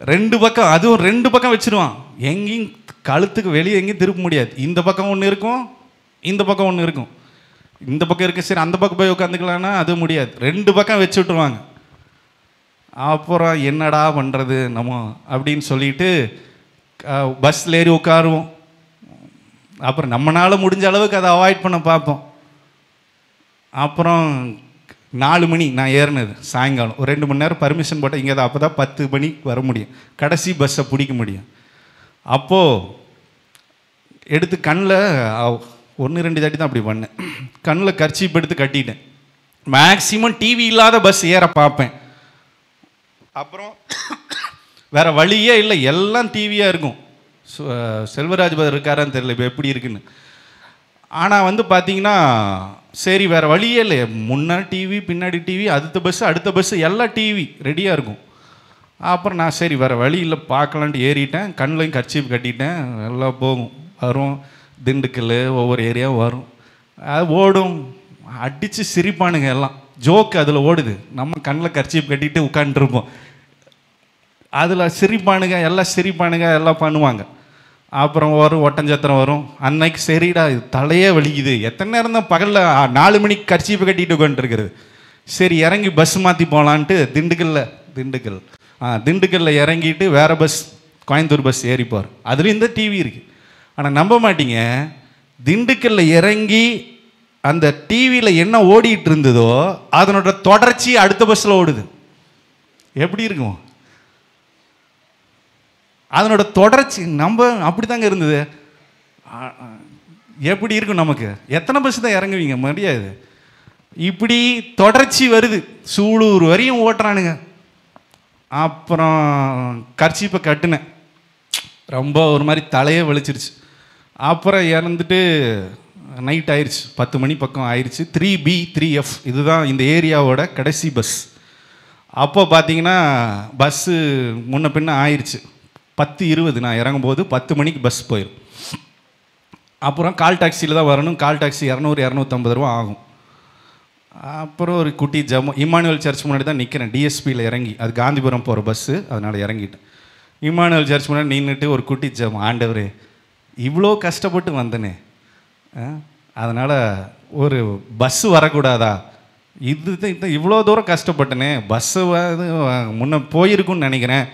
2 பக்கம், அதுவும் 2 பக்கம் வச்சுருவான். எங்கேயும் கழுத்துக்கு வெளியே எங்கேயும் திருப்ப முடியாது. இந்த பக்கம் ஒன்று இருக்கும், இந்த பக்கம் ஒன்று இருக்கும். இந்த பக்கம் இருக்குது, சரி அந்த பக்கம் போய் உட்காந்துக்கலான்னா அது முடியாது. 2 பக்கம் வச்சு விட்ருவாங்க. அப்புறம் என்னடா பண்ணுறது நம்ம அப்படின்னு சொல்லிட்டு பஸ்ஸில் ஏறி உட்காருவோம். அப்புறம் நம்மளால் முடிஞ்ச அளவுக்கு அதை அவாய்ட் பண்ண பார்ப்போம். அப்புறம் 4 மணி நான் ஏறினது சாயங்காலம், ஒரு 2 மணி நேரம் பர்மிஷன் போட்டேன் இங்கே தான். அப்போ தான் 10 மணிக்கு வர முடியும், கடைசி பஸ்ஸை பிடிக்க முடியும். அப்போது எடுத்து கண்ணில் 1-2 தாட்டி தான் அப்படி பண்ணேன். கண்ணில் கர்ச்சீப் எடுத்து கட்டிட்டேன். மேக்சிமம் டிவி இல்லாத பஸ் ஏற பார்ப்பேன். அப்புறம் வேறு வழியே இல்லை, எல்லாம் டிவியாக இருக்கும். செல்வராஜ் பதர் இருக்காரான்னு தெரியல இப்போ எப்படி இருக்குன்னு. ஆனால் பார்த்தீங்கன்னா சரி வேறு வழியே இல்லை, முன்னாடி டிவி பின்னாடி டிவி, அடுத்த பஸ்ஸு எல்லாம் டிவி ரெடியாக இருக்கும். அப்புறம் நான் சரி வேறு வழி இல்லை பார்க்கலான்ட்டு ஏறிட்டேன். கண்ணிலையும் கர்ச்சீப் கட்டிட்டேன். எல்லாம் போகும் வரும், திண்டுக்கல் ஒவ்வொரு ஏரியாவும் வரும். அது ஓடும், அடித்து சிரிப்பானுங்க, எல்லாம் ஜோக்கு அதில் ஓடுது. நம்ம கண்ணில் கர்ச்சீப் கட்டிட்டு உட்காந்துருப்போம், அதில் சிரிப்பானுங்க, எல்லாம் பண்ணுவாங்க. அப்புறம் வரும் ஒட்டஞ்சத்திரம் வரும். அன்னைக்கு சரிடா இது தலையே வலிக்குது, எத்தனை நேரம் தான் பகலில் 4 மணிக்கு கர்ச்சீப்பை கட்டிட்டு உட்காந்துருக்குறது. சரி இறங்கி பஸ் மாற்றி போகலான்ட்டு திண்டுக்கல்லில் இறங்கிட்டு வேறு பஸ் கோயம்புத்தூர் பஸ் ஏறிப்பார். அதுலேயும் இந்த டிவி இருக்குது. ஆனால் நம்ப மாட்டீங்க, திண்டுக்கல்லில் இறங்கி அந்த டிவியில் என்ன ஓடிட்டு இருந்ததோ அதனோட தொடர்ச்சி அடுத்த பஸ்ஸில் ஓடுது. எப்படி இருக்கும் அதனோட தொடர்ச்சி? நம்ம அப்படி தாங்க இருந்தது. எப்படி இருக்கும் நமக்கு? எத்தனை பஸ் தான் இறங்குவீங்க? முடியாது. இப்படி தொடர்ச்சி வருது, சூலூர் வரையும் ஓட்டுறானுங்க. அப்புறம் கர்ச்சீப்பை கட்டுனேன், ரொம்ப ஒரு மாதிரி தலையே வலிச்சிருச்சு. அப்புறம் இறந்துட்டு நைட் ஆயிடுச்சு, 10 மணி பக்கம் ஆயிடுச்சு. 3B 3F இதுதான் இந்த ஏரியாவோட கடைசி பஸ். அப்போ பார்த்தீங்கன்னா பஸ்ஸு முன்ன பின்ன ஆயிடுச்சு. 10:20 நான் இறங்கும்போது 10 மணிக்கு பஸ் போயிடும். அப்புறம் கால் டாக்ஸியில் தான் வரணும். கால் டாக்ஸி 200-250 ரூபா ஆகும். அப்புறம் ஒரு குட்டி இம்மானுவேல் சர்ச் முன்னாடி தான் நிற்கிறேன், டிஎஸ்பியில் இறங்கி. அது காந்திபுரம் போகிற பஸ்ஸு, அதனால் இறங்கிட்டேன். இம்மானுவேல் சர்ச் முன்னாடி நின்றுட்டு ஒரு குட்டி ஜெபம், ஆண்டவரே இவ்வளோ கஷ்டப்பட்டு வந்தனே, அதனால் ஒரு பஸ்ஸு வரக்கூடாதா? இவ்வளோ தூரம் கஷ்டப்பட்டனே, பஸ்ஸு முன்ன போயிருக்குன்னு நினைக்கிறேன்,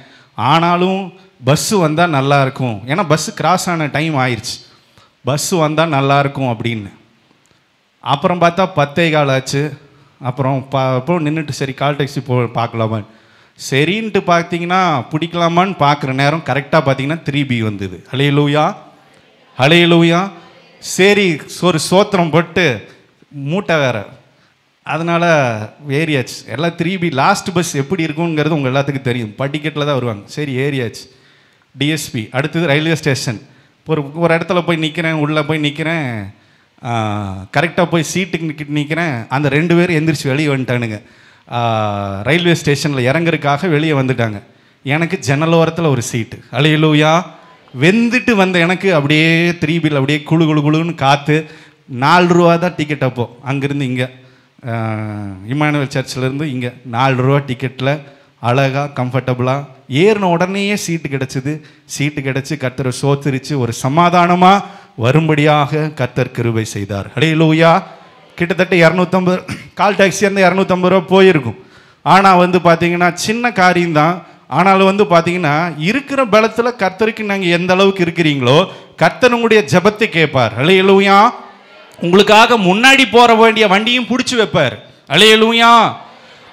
ஆனாலும் பஸ்ஸு வந்தால் நல்லாயிருக்கும், ஏன்னா பஸ்ஸு கிராஸ் ஆன டைம் ஆயிடுச்சு, பஸ்ஸு வந்தால் நல்லாயிருக்கும் அப்படின்னு. அப்புறம் பார்த்தா 10:15 ஆச்சு. அப்புறம் அப்புறம் நின்றுட்டு சரி கால் டாக்ஸி பார்க்கலாமா, சரின்ட்டு பார்த்தீங்கன்னா பிடிக்கலாமான்னு பார்க்குற நேரம் கரெக்டாக பார்த்தீங்கன்னா 3B வந்தது. ஹல்லேலூயா. சரி ஒரு சோத்திரம் போட்டு மூட்டை வேறு, அதனால் ஏறியாச்சு. எல்லாம் 3B லாஸ்ட் பஸ் எப்படி இருக்குங்கிறது உங்கள் எல்லாத்துக்கும் தெரியும், படிக்கட்டில் தான் வருவாங்க. சரி ஏறியாச்சு. டிஎஸ்பி அடுத்தது ரயில்வே ஸ்டேஷன். ஒரு இடத்துல போய் நிற்கிறேன், உள்ளே போய் நிற்கிறேன், கரெக்டாக போய் சீட்டுக்கு நிற்கிறேன். அந்த 2 பேர் எந்திரிச்சு வெளியே வந்துட்டானுங்க. ரயில்வே ஸ்டேஷனில் இறங்குறதுக்காக வெளியே வந்துட்டாங்க. எனக்கு ஜன்னலோரத்தில் ஒரு சீட்டு. ஹல்லேலூயா. வெந்துட்டு வந்த எனக்கு அப்படியே 3Bயில் அப்படியே குழுன்னு காற்று. 4 ரூபா தான் டிக்கெட். அப்போது அங்கேருந்து இங்கே இம்மானுவேல் சர்ச்சிலேருந்து இங்கே 4 ரூபா டிக்கெட்டில் அழகாக கம்ஃபர்டபுளாக ஏறின உடனேயே சீட்டு கிடச்சிது. சீட்டு கிடச்சி கர்த்தரை சோத்தரித்து ஒரு சமாதானமாக வரும்படியாக கர்த்தர் கிருபை செய்தார். ஹல்லேலூயா. கிட்டத்தட்ட 250 கால் டாக்ஸி அந்த 250 ரூபா போயிருக்கும். ஆனால் பார்த்தீங்கன்னா சின்ன காரியம்தான். ஆனாலும் பார்த்தீங்கன்னா இருக்கிற பலத்தில் கர்த்தருக்கு நாங்கள் எந்த அளவுக்கு இருக்கிறீங்களோ கர்த்தர் உங்களுடைய ஜெபத்தை கேட்பார். ஹல்லேலூயா. உங்களுக்காக முன்னாடி போற வேண்டிய வண்டியும் பிடிச்சி வைப்பார். ஹல்லேலூயா.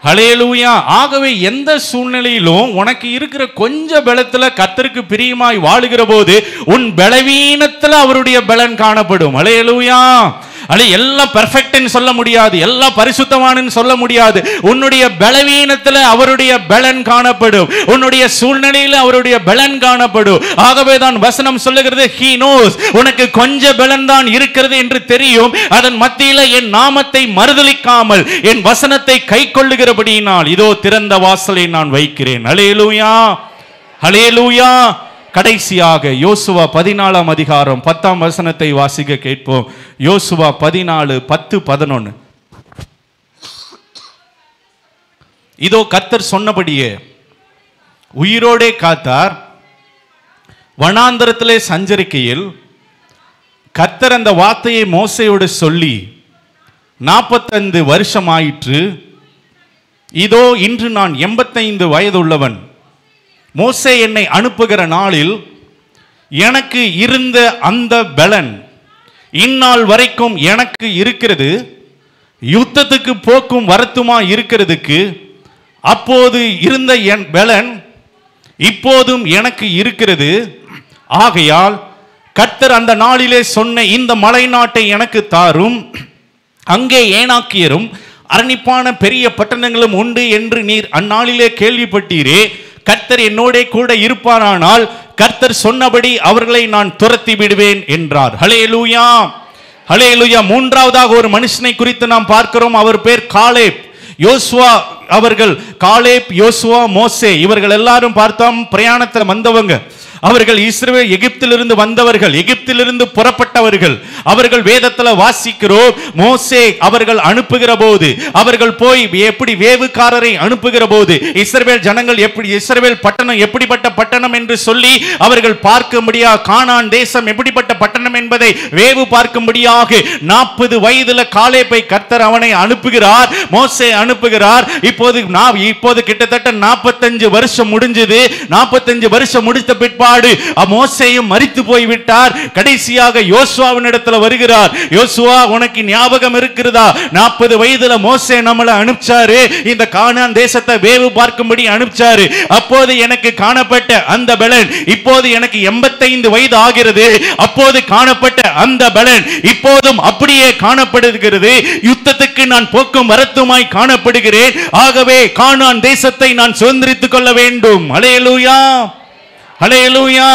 ஹல்லேலூயா. ஆகவே எந்த சூழ்நிலையிலும் உனக்கு இருக்கிற கொஞ்ச பலத்தில் கர்த்தருக்கு பிரியமாய் வாழுகிற போது உன் பலவீனத்தில் அவருடைய பலன் காணப்படும். ஹல்லேலூயா. எல்லாம் பெர்ஃபெக்ட்னு சொல்ல முடியாது, எல்லாம் பரிசுத்தமானன்னு சொல்ல முடியாது. உன்னுடைய பலவீனத்தில் அவருடைய பலன் காணப்படும், உன்னுடைய சூழ்நிலையில் அவருடைய பலன் காணப்படும். ஆகவே தான் வசனம் சொல்லுகிறது, he knows, உனக்கு கொஞ்ச பலன் தான் இருக்கிறது என்று தெரியும், அதன் மத்தியில் என் நாமத்தை மறுதலிக்காமல் என் வசனத்தை கைக்கொள்ளுகிறபடியினால் இதோ திறந்த வாசலை நான் வைக்கிறேன். ஹல்லேலூயா, ஹல்லேலூயா. கடைசியாக யோசுவா 14 அதிகாரம் 10 வசனத்தை வாசிக்க கேட்போம். யோசுவா 14:10-11. இதோ கர்த்தர் சொன்னபடியே உயிரோடே காத்தார். வனாந்தரத்திலே சஞ்சரிக்கையில் கர்த்தர் அந்த வார்த்தையை மோசேயோடு சொல்லி 45 வருஷம் ஆயிற்று. இதோ இன்று நான் 85 வயதுள்ளவன். மோசே என்னை அனுப்புகிற நாளில் எனக்கு இருந்த அந்த பலன் இந்நாள் வரைக்கும் எனக்கு இருக்கிறது. யுத்தத்துக்கு போக்கும் வரத்துமா இருக்கிறதுக்கு அப்போது இருந்த என் பலன் இப்போதும் எனக்கு இருக்கிறது. ஆகையால் கர்த்தர் அந்த நாளிலே சொன்ன இந்த மலை நாட்டை எனக்கு தாரும், அங்கே ஏனாக்கியரும் அரணிப்பான பெரிய பட்டணங்களும் உண்டு என்று நீர் அந்நாளிலே கேள்விப்பட்டீரே. கர்த்தர் என்னோட கூட இருப்பாரானால் கர்த்தர் சொன்னபடி அவர்களை நான் துரத்தி விடுவேன் என்றார். ஹல்லேலூயா, ஹல்லேலூயா. மூன்றாவதாக ஒரு மனுஷனை குறித்து நாம் பார்க்கிறோம். அவர் பேர் காலேப். யோசுவா அவர்கள், காலேப், யோசுவா, மோசே இவர்கள் எல்லாரும் பார்த்தோம் பிரயாணத்தில் வந்தவங்க. அவர்கள் இஸ்ரவேல் எகிப்திலிருந்து வந்தவர்கள், எகிப்திலிருந்து புறப்பட்டவர்கள். அவர்கள் வேதத்தில் வாசிக்கிறோம், மோசே அவர்கள் அனுப்புகிற போது, அவர்கள் போய் எப்படி வேவுக்காரரை அனுப்புகிற போது இஸ்ரவேல் ஜனங்கள் எப்படி, இஸ்ரவேல் பட்டணம் எப்படிப்பட்ட பட்டணம் என்று சொல்லி அவர்கள் பார்க்கும்படியாக, கானான் தேசம் எப்படிப்பட்ட பட்டணம் என்பதை வேவு பார்க்கும்படியாக 40 வயதுல காலேப்பை கர்த்தர் அவனை அனுப்புகிறார், மோசே அனுப்புகிறார். இப்போது கிட்டத்தட்ட 45 வருஷம் முடிஞ்சது. 45 வருஷம் முடித்த பிற்பாடு மோசேயும் மரித்து போய்விட்டார். கடைசியாக யோசுவாவின் இடத்துல வருகிறார். யோசுவா, உனக்கு ஞாபகம் இருக்கிறதா? 40 வயதுல மோசே நம்மளை அனுப்பிச்சாரு, இந்த கானான் தேசத்தை வேவு பார்க்கும்படி அனுப்பிச்சாரு. அப்போது எனக்கு காணப்பட்ட அந்த பலன் இப்போது எனக்கு 85 வயது ஆகிறது. அப்போது காணப்பட்ட அந்த பலன் இப்போதும் அப்படியே காணப்படுகிறது. யுத்தத்துக்கு நான் போக்கும் வரத்துமாய் காணப்படுகிறேன். ஆகவே கானான் தேசத்தை நான் சுதந்திரித்துக் கொள்ள வேண்டும். ஹல்லேலூயா, ஹல்லேலூயா.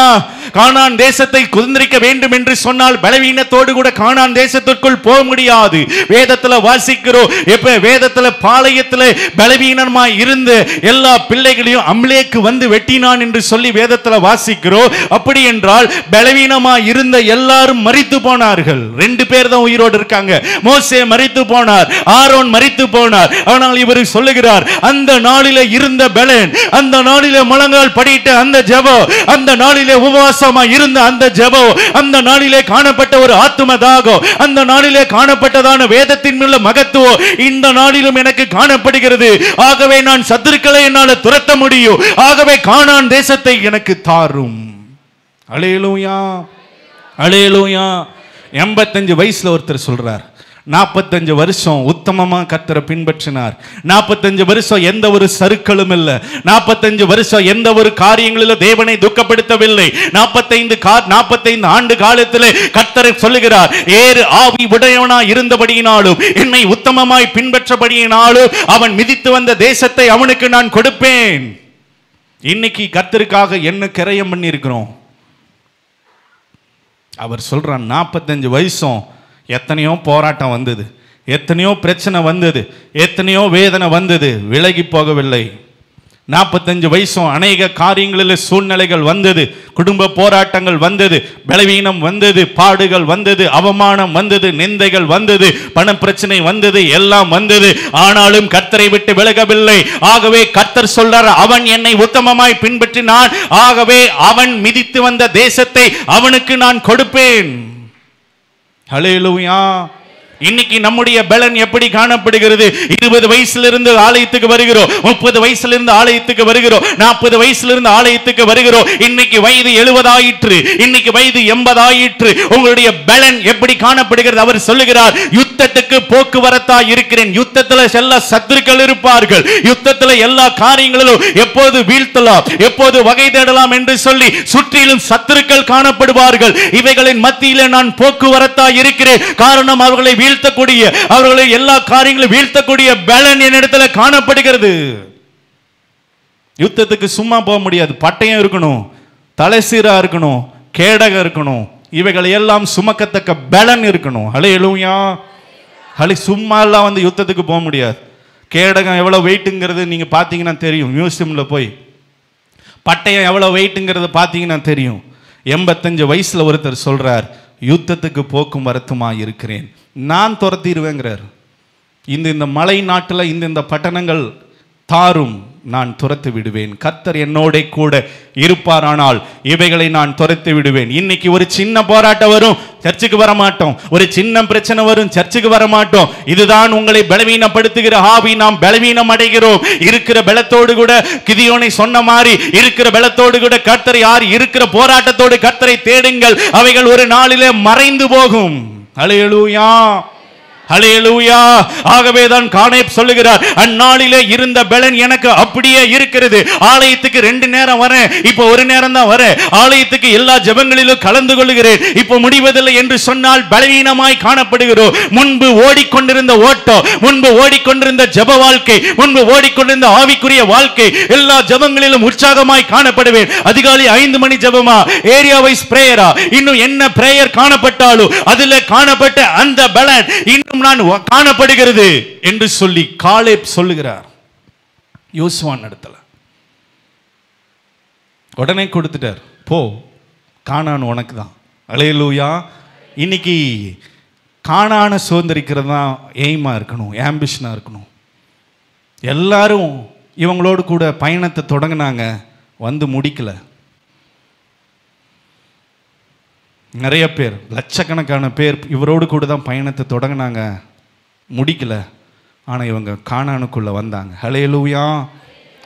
கானான் தேசத்தை சுதந்திரிக்க வேண்டும் என்று சொன்னால் பலவீனத்தோடு கூட கானான் தேசத்திற்குள் போக முடியாது. வேதத்தில் வாசிக்கிறோம், எப்ப வேதத்தில் பாளையத்தில் பலவீனமாய் இருந்த எல்லா பிள்ளைகளையும் அம்லேக்கு வந்து வெட்டினான் என்று சொல்லி வேதத்தில் வாசிக்கிறோம். அப்படி என்றால் பலவீனமாய் இருந்த எல்லாரும் மரித்து போனார்கள். 2 பேர் தான் உயிரோடு இருக்காங்க. மோசே மரித்து போனார், ஆரோன் மரித்து போனார். ஆனால் இவர் சொல்லுகிறார், அந்த நாளிலே இருந்த பலன், அந்த நாளிலே முழங்கால் படியிட்ட அந்த ஜெபம், அந்த நாளிலே உபவாசமா இருந்த அந்த ஜெபம், அந்த நாளிலே காணப்பட்ட ஒரு ஆத்தும தாகம், அந்த நாளிலே காணப்பட்டதான வேதத்தின் உள்ள மகத்துவம் இந்த நாளிலும் எனக்கு காணப்படுகிறது. ஆகவே நான் சத்துருக்களை என்னால் துரத்த முடியும். ஆகவே கானான் தேசத்தை எனக்கு தாரும். ஹல்லேலூயா, ஹல்லேலூயா. 85 வயசுல ஒருத்தர் சொல்றார், 45 வருஷம் உத்தமமா கர்த்தரை பின்பற்றினார். 45 வருஷம் எந்த ஒரு சறுக்களும் இல்லை. 45 வருஷம் எந்த ஒரு காரியங்களிலும் தேவனை துக்கப்படுத்தவில்லை. 45 ஆண்டு காலத்தில் கர்த்தரை சொல்லுகிறார், ஏறு ஆவி உடையவனா இருந்தபடியினாலும் என்னை உத்தமமாய் பின்பற்றபடியினாலும் அவன் மிதித்து வந்த தேசத்தை அவனுக்கு நான் கொடுப்பேன். இன்னைக்கு கர்த்தருக்காக என்ன கிரயம் பண்ணி இருக்கிறோம்? அவர் சொல்றான், 45 வயசும் எத்தனையோ போராட்டம் வந்தது, எத்தனையோ பிரச்சனை வந்தது, எத்தனையோ வேதனை வந்தது, விலகி போகவில்லை. 45 வயசும் அநேக காரியங்களில் சூழ்நிலைகள் வந்தது, குடும்ப போராட்டங்கள் வந்தது, பலவீனம் வந்தது, பாடுகள் வந்தது, அவமானம் வந்தது, நிந்தைகள் வந்தது, பண பிரச்சனை வந்தது, எல்லாம் வந்தது. ஆனாலும் கர்த்தரை விட்டு விலகவில்லை. ஆகவே கர்த்தர் சொல்றார், அவன் என்னை உத்தமமாய் பின்பற்றினான், ஆகவே அவன் மிதித்து வந்த தேசத்தை அவனுக்கு நான் கொடுப்பேன். ஹல்லேலூயா. இன்னைக்கு நம்முடைய பலன் எப்படி காணப்படுகிறது? 20 வயசுல இருந்து ஆலயத்துக்கு வருகிறோம், 30 வயசுல இருந்து ஆலயத்துக்கு வருகிறோம், 40 வயசுல இருந்து ஆலயத்துக்கு வருகிறோம். இன்னைக்கு வயது 70 ஆயிற்று, இன்னைக்கு வயது 80 ஆயிற்று. உங்களுடைய பலன் எப்படி காணப்படுகிறது? அவர் சொல்லுகிறார், யுத்தத்துக்கு போக்குவரத்தா இருக்கிறேன். யுத்தத்தில் எல்லா சத்துருக்கள் இருப்பார்கள், யுத்தத்தில் எல்லா காரியங்களிலும் எப்போது வீழ்த்தலாம், எப்போது வகை தேடலாம் என்று சொல்லி சுற்றிலும் சத்துருக்கள் காணப்படுவார்கள். இவைகளின் மத்தியிலே நான் போக்குவரத்தா இருக்கிறேன். காரணம், அவர்களை வீழ்த்தக்கூடிய, அவர்களை எல்லா காரியங்களும் வீழ்த்தக்கூடிய பலன் என்னிடத்தில் காணப்படுகிறது. யுத்தத்துக்கு சும்மா போக முடியாது. பட்டயம் இருக்கணும், தலைசீரா இருக்கணும், கேடகம் இருக்கணும், இவைகளை எல்லாம் சுமக்கத்தக்க பலன் இருக்கணும். ஹல்லேலூயா. சும்மா எல்லாம் வந்து யுத்தத்துக்கு போக முடியாது. கேடகம் எவ்வளவு வெயிட்டுங்கிறது நீங்க பாத்தீங்கன்னா தெரியும். மியூசியம்ல போய் பட்டயம் எவ்வளவு வெயிட்டுங்கிறது பாத்தீங்கன்னா தெரியும். 85 வயசுல ஒருத்தர் சொல்றார், யுத்தத்துக்கு போக்கும் வரத்துமா இருக்கிறேன், நான் துரத்திடுவேங்கிறார். இந்த மலை நாட்டில் இந்த பட்டணங்கள் தாரும், நான் துரத்து விடுவேன். கர்த்தர் என்னோட கூட இருப்பாரானால் இவைகளை நான் துரத்து விடுவேன். இன்னைக்கு ஒரு சின்ன போராட்டம் வரும், சர்ச்சுக்கு வர மாட்டோம். ஒரு சின்ன பிரச்சனை வரும், சர்ச்சுக்கு வர மாட்டோம். இதுதான் உங்களை பலவீனப்படுத்துகிற ஆவி. நாம் பலவீனம் அடைகிறோம். இருக்கிற பலத்தோடு கூட கிதியோனை சொன்ன மாதிரி இருக்கிற பலத்தோடு கூட கர்த்தரை, யார் இருக்கிற போராட்டத்தோடு கர்த்தரை தேடுங்கள், அவைகள் ஒரு நாளிலே மறைந்து போகும். ஹல்லேலூயா, ஹல்லேலூயா. ஆகவேதான் காலேப் சொல்லுகிறார், அந்நாளிலே இருந்த பலன் எனக்கு அப்படியே இருக்கிறது. ஆலயத்துக்கு 2 நேரம் வரேன், இப்போ 1 நேரம் தான் வரேன். ஆலயத்துக்கு எல்லா ஜெபங்களிலும் கலந்து கொள்கிறேன், இப்போ முடிவதில்லை என்று சொன்னால் பலவீனமாய் காணப்படுகிறோம். முன்பு ஓடிக்கொண்டிருந்த ஓட்டம், முன்பு ஓடிக்கொண்டிருந்த ஜெப வாழ்க்கை, முன்பு ஓடிக்கொண்டிருந்த ஆவிக்குரிய வாழ்க்கை, எல்லா ஜெபங்களிலும் உற்சாகமாய் காணப்படுவேன். அதிகாலை 5 மணி ஜெபமா, ஏரியா வைஸ் பிரேயரா, இன்னும் என்ன பிரேயர் காணப்பட்டாலும் அதில் காணப்பட்ட அந்த பலன் இன்னும் நான் காணப்படுகிறது என்று சொல்லி காலேப் சொல்லுகிறார் யோசுவான் இடத்துல. உடனே கொடுத்துட்டார், போ, கானான் உனக்கு தான். ஹல்லேலூயா. இன்னைக்கு கானான சுதந்திரிக்கிறது தான் எய்மா இருக்கணும், ஆம்பிஷனா இருக்கணும். எல்லாரும் இவங்களோடு கூட பயணத்தை தொடங்கினாங்க, வந்து முடிக்கல. நிறைய பேர், லட்சக்கணக்கான பேர் இவரோடு கூட தான் பயணத்தை தொடங்கினாங்க, முடிக்கல. ஆனால் இவங்க கானானுக்குள்ள வந்தாங்க. ஹல்லேலூயா,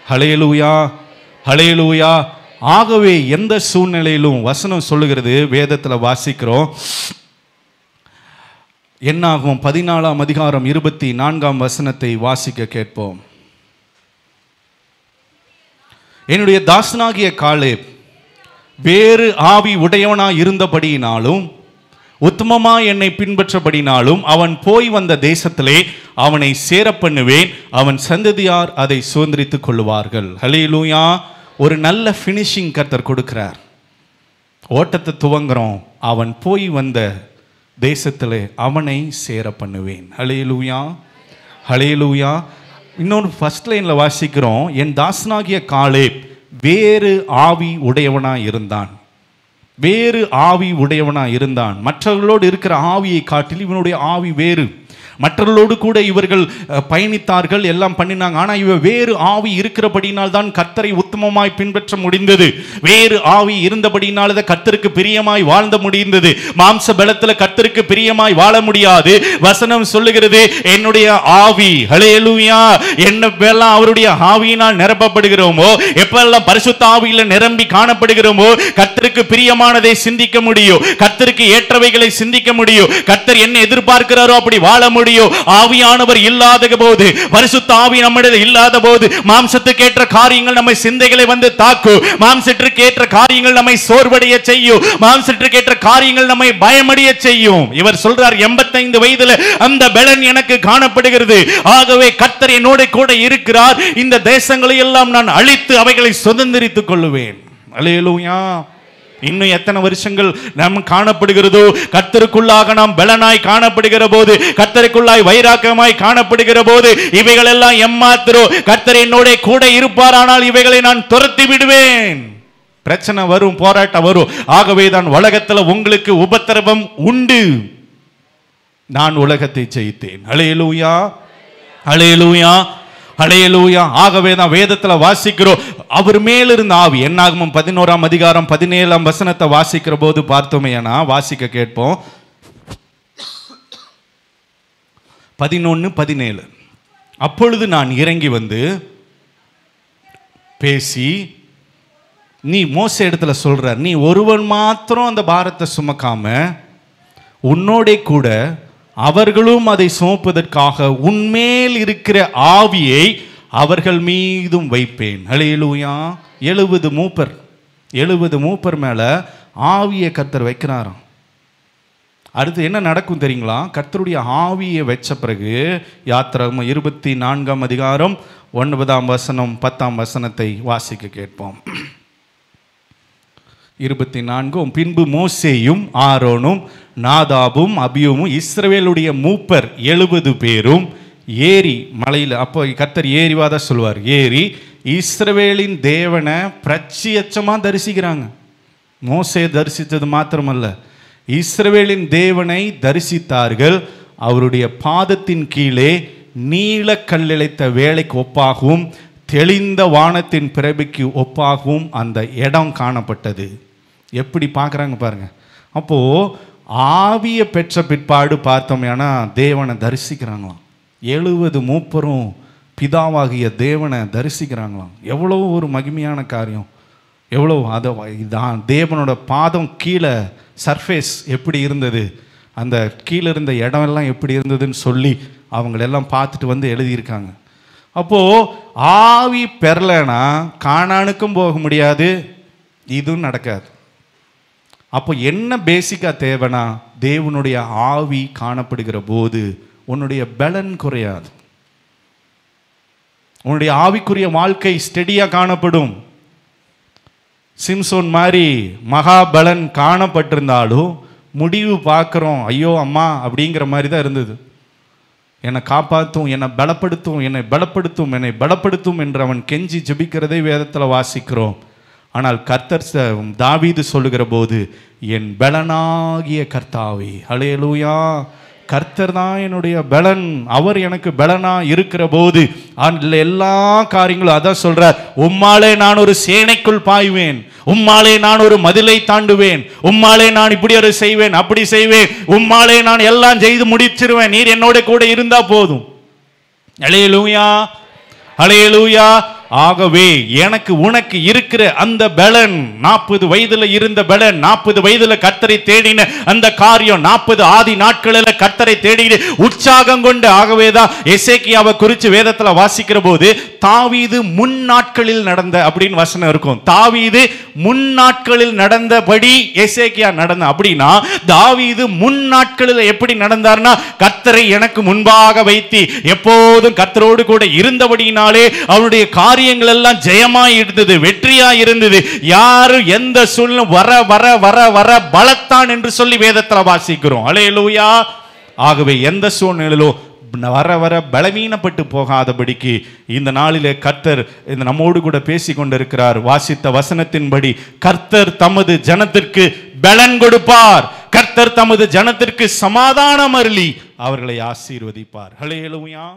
ஹல்லேலூயா, ஹல்லேலூயா. ஆகவே எந்த சூழ்நிலையிலும் வசனம் சொல்லுகிறது, வேதத்தில் வாசிக்கிறோம். என்னாகும் 14ஆம் அதிகாரம் 24ஆம் வசனத்தை வாசிக்க கேட்போம். என்னுடைய தாசனாகிய காலேப் வேறு ஆவி உடையவனாய் இருந்தபடியினாலும் உத்தமமாய் என்னை பின்பற்றபடினாலும் அவன் போய் வந்த தேசத்திலே அவனை சேர பண்ணுவேன், அவன் சந்ததியார் அதை சுதந்திரித்துக் கொள்ளுவார்கள். ஹல்லேலூயா. ஒரு நல்ல ஃபினிஷிங் கர்த்தர் கொடுக்கிறார். ஓட்டத்தை துவங்குறோம், அவன் போய் வந்த தேசத்திலே அவனை சேர பண்ணுவேன். ஹல்லேலூயா, ஹல்லேலூயா. இன்னொரு ஃபர்ஸ்ட் லைன்ல வாசிக்கிறோம், என் தாசனாகிய காலேப் வேறு ஆவி உடையவனாய் இருந்தான். வேறு ஆவி உடையவனாய் இருந்தான். மற்றவர்களோடு இருக்கிற ஆவியை காட்டில் இவனுடைய ஆவி வேறு. மற்றவர்களோடு கூட இவர்கள் பயணித்தார்கள், எல்லாம் பண்ணினாங்க. ஆனால் இவ வேறு ஆவி இருக்கிறபடினால் தான் கர்த்தரை உத்தமமாய் பின்பற்ற முடிந்தது. வேறு ஆவி இருந்தபடினால் கர்த்தருக்கு பிரியமாய் வாழ்ந்த முடிந்தது. மாம்ச பலத்தில் கர்த்தருக்கு பிரியமாய் வாழ முடியாது. வசனம் சொல்லுகிறது, என்னுடைய ஆவி, ஹல்லேலூயா, என்னெல்லாம் அவருடைய ஆவியினால் நிரப்பப்படுகிறோமோ, எப்பெல்லாம் பரிசுத்த ஆவியில நிரம்பி காணப்படுகிறோமோ, கர்த்தருக்கு பிரியமானதை சிந்திக்க முடியும், கர்த்தருக்கு ஏற்றவைகளை சிந்திக்க முடியும். கர்த்தர் என்ன எதிர்பார்க்கிறாரோ அப்படி வாழ முடியும். ஆவியானவர் இல்லாத போது, பரிசுத்த ஆவி நம்மிடம் இல்லாத போது, மாம்சத்துக்கு ஏற்ற காரியங்கள் நம்மை சிந்தைகளை வந்து தாக்கும். மாம்சத்திற்கு ஏற்ற காரியங்கள் நம்மை சோர்வடைய செய்யும். மாம்சத்திற்கு ஏற்ற காரியங்கள் நம்மை பயமடைய செய்யும். இவர் சொல்றார், 85 வயதுல அந்த பலன் எனக்கு காணப்படுகிறது. ஆகவே கர்த்தர் என்னோட கூட இருக்கிறார். இந்த தேசங்களை எல்லாம் நான் அழித்து அவைகளை சுதந்திரித்துக் கொள்ளுவேன். அல்லேலூயா. இன்னும் எத்தனை வருஷங்கள் நாம் காணப்படுகிறதோ, கர்த்தருக்குள்ளாக நாம் பலனாய் காணப்படுகிற போது, கர்த்தருக்குள்ளாய் வைராக்கியமாய் காணப்படுகிற போது, இவைகள் எல்லாம் எம்மாத்திரோ கர்த்தர் என்னோட கூட இருப்பாரானால் இவைகளை நான் துரத்தி விடுவேன். பிரச்சனை வரும், போராட்டம் வரும். ஆகவே தான் உலகத்தில் உங்களுக்கு உபத்திரவம் உண்டு, நான் உலகத்தை ஜெயித்தேன். அல்லேலூயா, அல்லேலூயா, ஹல்லேலூயா. ஆகவே தான் வேதத்தில் வாசிக்கிறோம், அவர் மேலிருந்த ஆவி. என்னாகமம் 11ஆம் அதிகாரம் 17ஆம் வசனத்தை வாசிக்கிற போது பார்த்தோமேனா, வாசிக்க கேட்போம். 11:17. அப்பொழுது நான் இறங்கி வந்து பேசி, நீ மோசே இடத்துல சொல்றார், நீ ஒருவன் மாத்திரம் அந்த பாரத்தை சுமக்காம உன்னோட கூட அவர்களும் அதை சுமப்பதற்காக உன்மேல் இருக்கிற ஆவியை அவர்கள் மீதும் வைப்பேன். ஹல்லேலூயா. 70 மூப்பர் மேல ஆவியை கர்த்தர் வைக்கிறாராம். அடுத்து என்ன நடக்கும் தெரியுங்களா? கர்த்தருடைய ஆவியை வச்ச பிறகு யாத்திராகமம் 24 அதிகாரம் 9 10 வாசிக்க கேட்போம். 24. பின்பு மோசேயும் ஆரோனும் நாதாபும் அபியூமும் இஸ்ரவேலுடைய மூப்பர் 70 பேரும் ஏறி மலையில், அப்போ கர்த்தர் ஏறிவாத சொல்வார், ஏறி இஸ்ரவேலின் தேவனை பிரத்யட்சமாக தரிசிக்கிறாங்க. மோசே தரிசித்தது மாத்திரமல்ல, இஸ்ரவேலின் தேவனை தரிசித்தார்கள். அவருடைய பாதத்தின் கீழே நீல கல்லிழைத்த வேலைக்கு ஒப்பாகவும் தெளிந்த வானத்தின் பிறவிக்கு ஒப்பாகவும் அந்த இடம் காணப்பட்டது. எப்படி பார்க்குறாங்க பாருங்க. அப்போது ஆவியை பெற்ற பிற்பாடு பார்த்தோம்னா தேவனை தரிசிக்கிறாங்களாம். 70 மூப்பரும் பிதாவாகிய தேவனை தரிசிக்கிறாங்களாம். எவ்வளோ ஒரு மகிமையான காரியம்! எவ்வளோ அதை இதான் தேவனோட பாதம் கீழே சர்ஃபேஸ் எப்படி இருந்தது, அந்த கீழே இருந்த இடமெல்லாம் எப்படி இருந்ததுன்னு சொல்லி அவங்களெல்லாம் பார்த்துட்டு வந்து எழுதியிருக்காங்க. அப்போது ஆவி பெறலைன்னா கானானுக்கும் போக முடியாது, இதுவும் நடக்காது. அப்போ என்ன பேசிக்காக தேவைன்னா, தேவனுடைய ஆவி காணப்படுகிற போது உன்னுடைய பலன் குறையாது, உன்னுடைய ஆவிக்குரிய வாழ்க்கை ஸ்டெடியாக காணப்படும். சிம்சோன் மாதிரி மகாபலன் காணப்பட்டிருந்தாலும் முடிவு பார்க்குறோம், ஐயோ அம்மா அப்படிங்கிற மாதிரி தான் இருந்தது. என்னை காப்பாற்றும், என்னை பலப்படுத்தும், என்னை பலப்படுத்தும், என்னை பலப்படுத்தும் என்று அவன் கெஞ்சி ஜெபிக்கிறதை வேதத்தில் வாசிக்கிறோம். ஆனால் கர்த்தர் தாவீது சொல்லுகிற போது, என் பலனாகிய கர்த்தாவே, ஹல்லேலூயா, கர்த்தர் தான் என்னுடைய பலன், அவர் எனக்கு பலனா இருக்கிற போது அதில் எல்லா காரியங்களும் அதான் சொல்றார், உம்மாலே நான் ஒரு சேனைக்குள் பாய்வேன், உம்மாலே நான் ஒரு மதிலை தாண்டுவேன், உம்மாலே நான் இப்படி ஒரு செய்வேன், அப்படி செய்வேன், உம்மாலே நான் எல்லாம் செய்து முடிச்சிருவேன், நீர் என்னோட கூட இருந்தா போதும். ஹல்லேலூயா, ஹல்லேலூயா. ஆகவே எனக்கு உனக்கு இருக்கிற அந்த பலன், 40 வயதுல இருந்த பலன், 40 வயதுல கர்த்தரை தேடின அந்த காரியம், 40 ஆதி நாட்களில் கர்த்தரை தேடின உற்சாகம் கொண்டு, ஆகவேதான் எசேக்கியாவை குறித்து வேதத்துல வாசிக்கிற போது தாவீது முன் நாட்களில் நடந்த அப்படின்னு வசனம் இருக்கும். தாவீது முன் நாட்களில் நடந்தபடி எசேக்கியா நடந்த, அப்படின்னா தாவீது முன் நாட்களில் எப்படி நடந்தார்னா, கர்த்தரை எனக்கு முன்பாக வைத்து எப்போதும் கர்த்தரோடு கூட இருந்தபடியினாலே அவருடைய காரியங்கள் எல்லாம் ஜெயமாய் இருந்தது, வெற்றியாய் இருந்தது. யாரும் எந்த சூழ்நிலை வர வர வர வர பலத்தான் என்று சொல்லி வேதத்துல வாசிக்கிறோம். ஹல்லேலூயா. ஆகவே எந்த சூழ்நிலையிலோ வர வர பலவீனப்பட்டு போகாதபடிக்கு இந்த நாளிலே கர்த்தர் இந்த நம்மோடு கூட பேசி கொண்டிருக்கிறார். வாசித்த வசனத்தின்படி கர்த்தர் தமது ஜனத்திற்கு பலன் கொடுப்பார், கர்த்தர் தமது ஜனத்திற்கு சமாதானம் அருளி அவர்களை ஆசீர்வதிப்பார். ஹல்லேலூயா.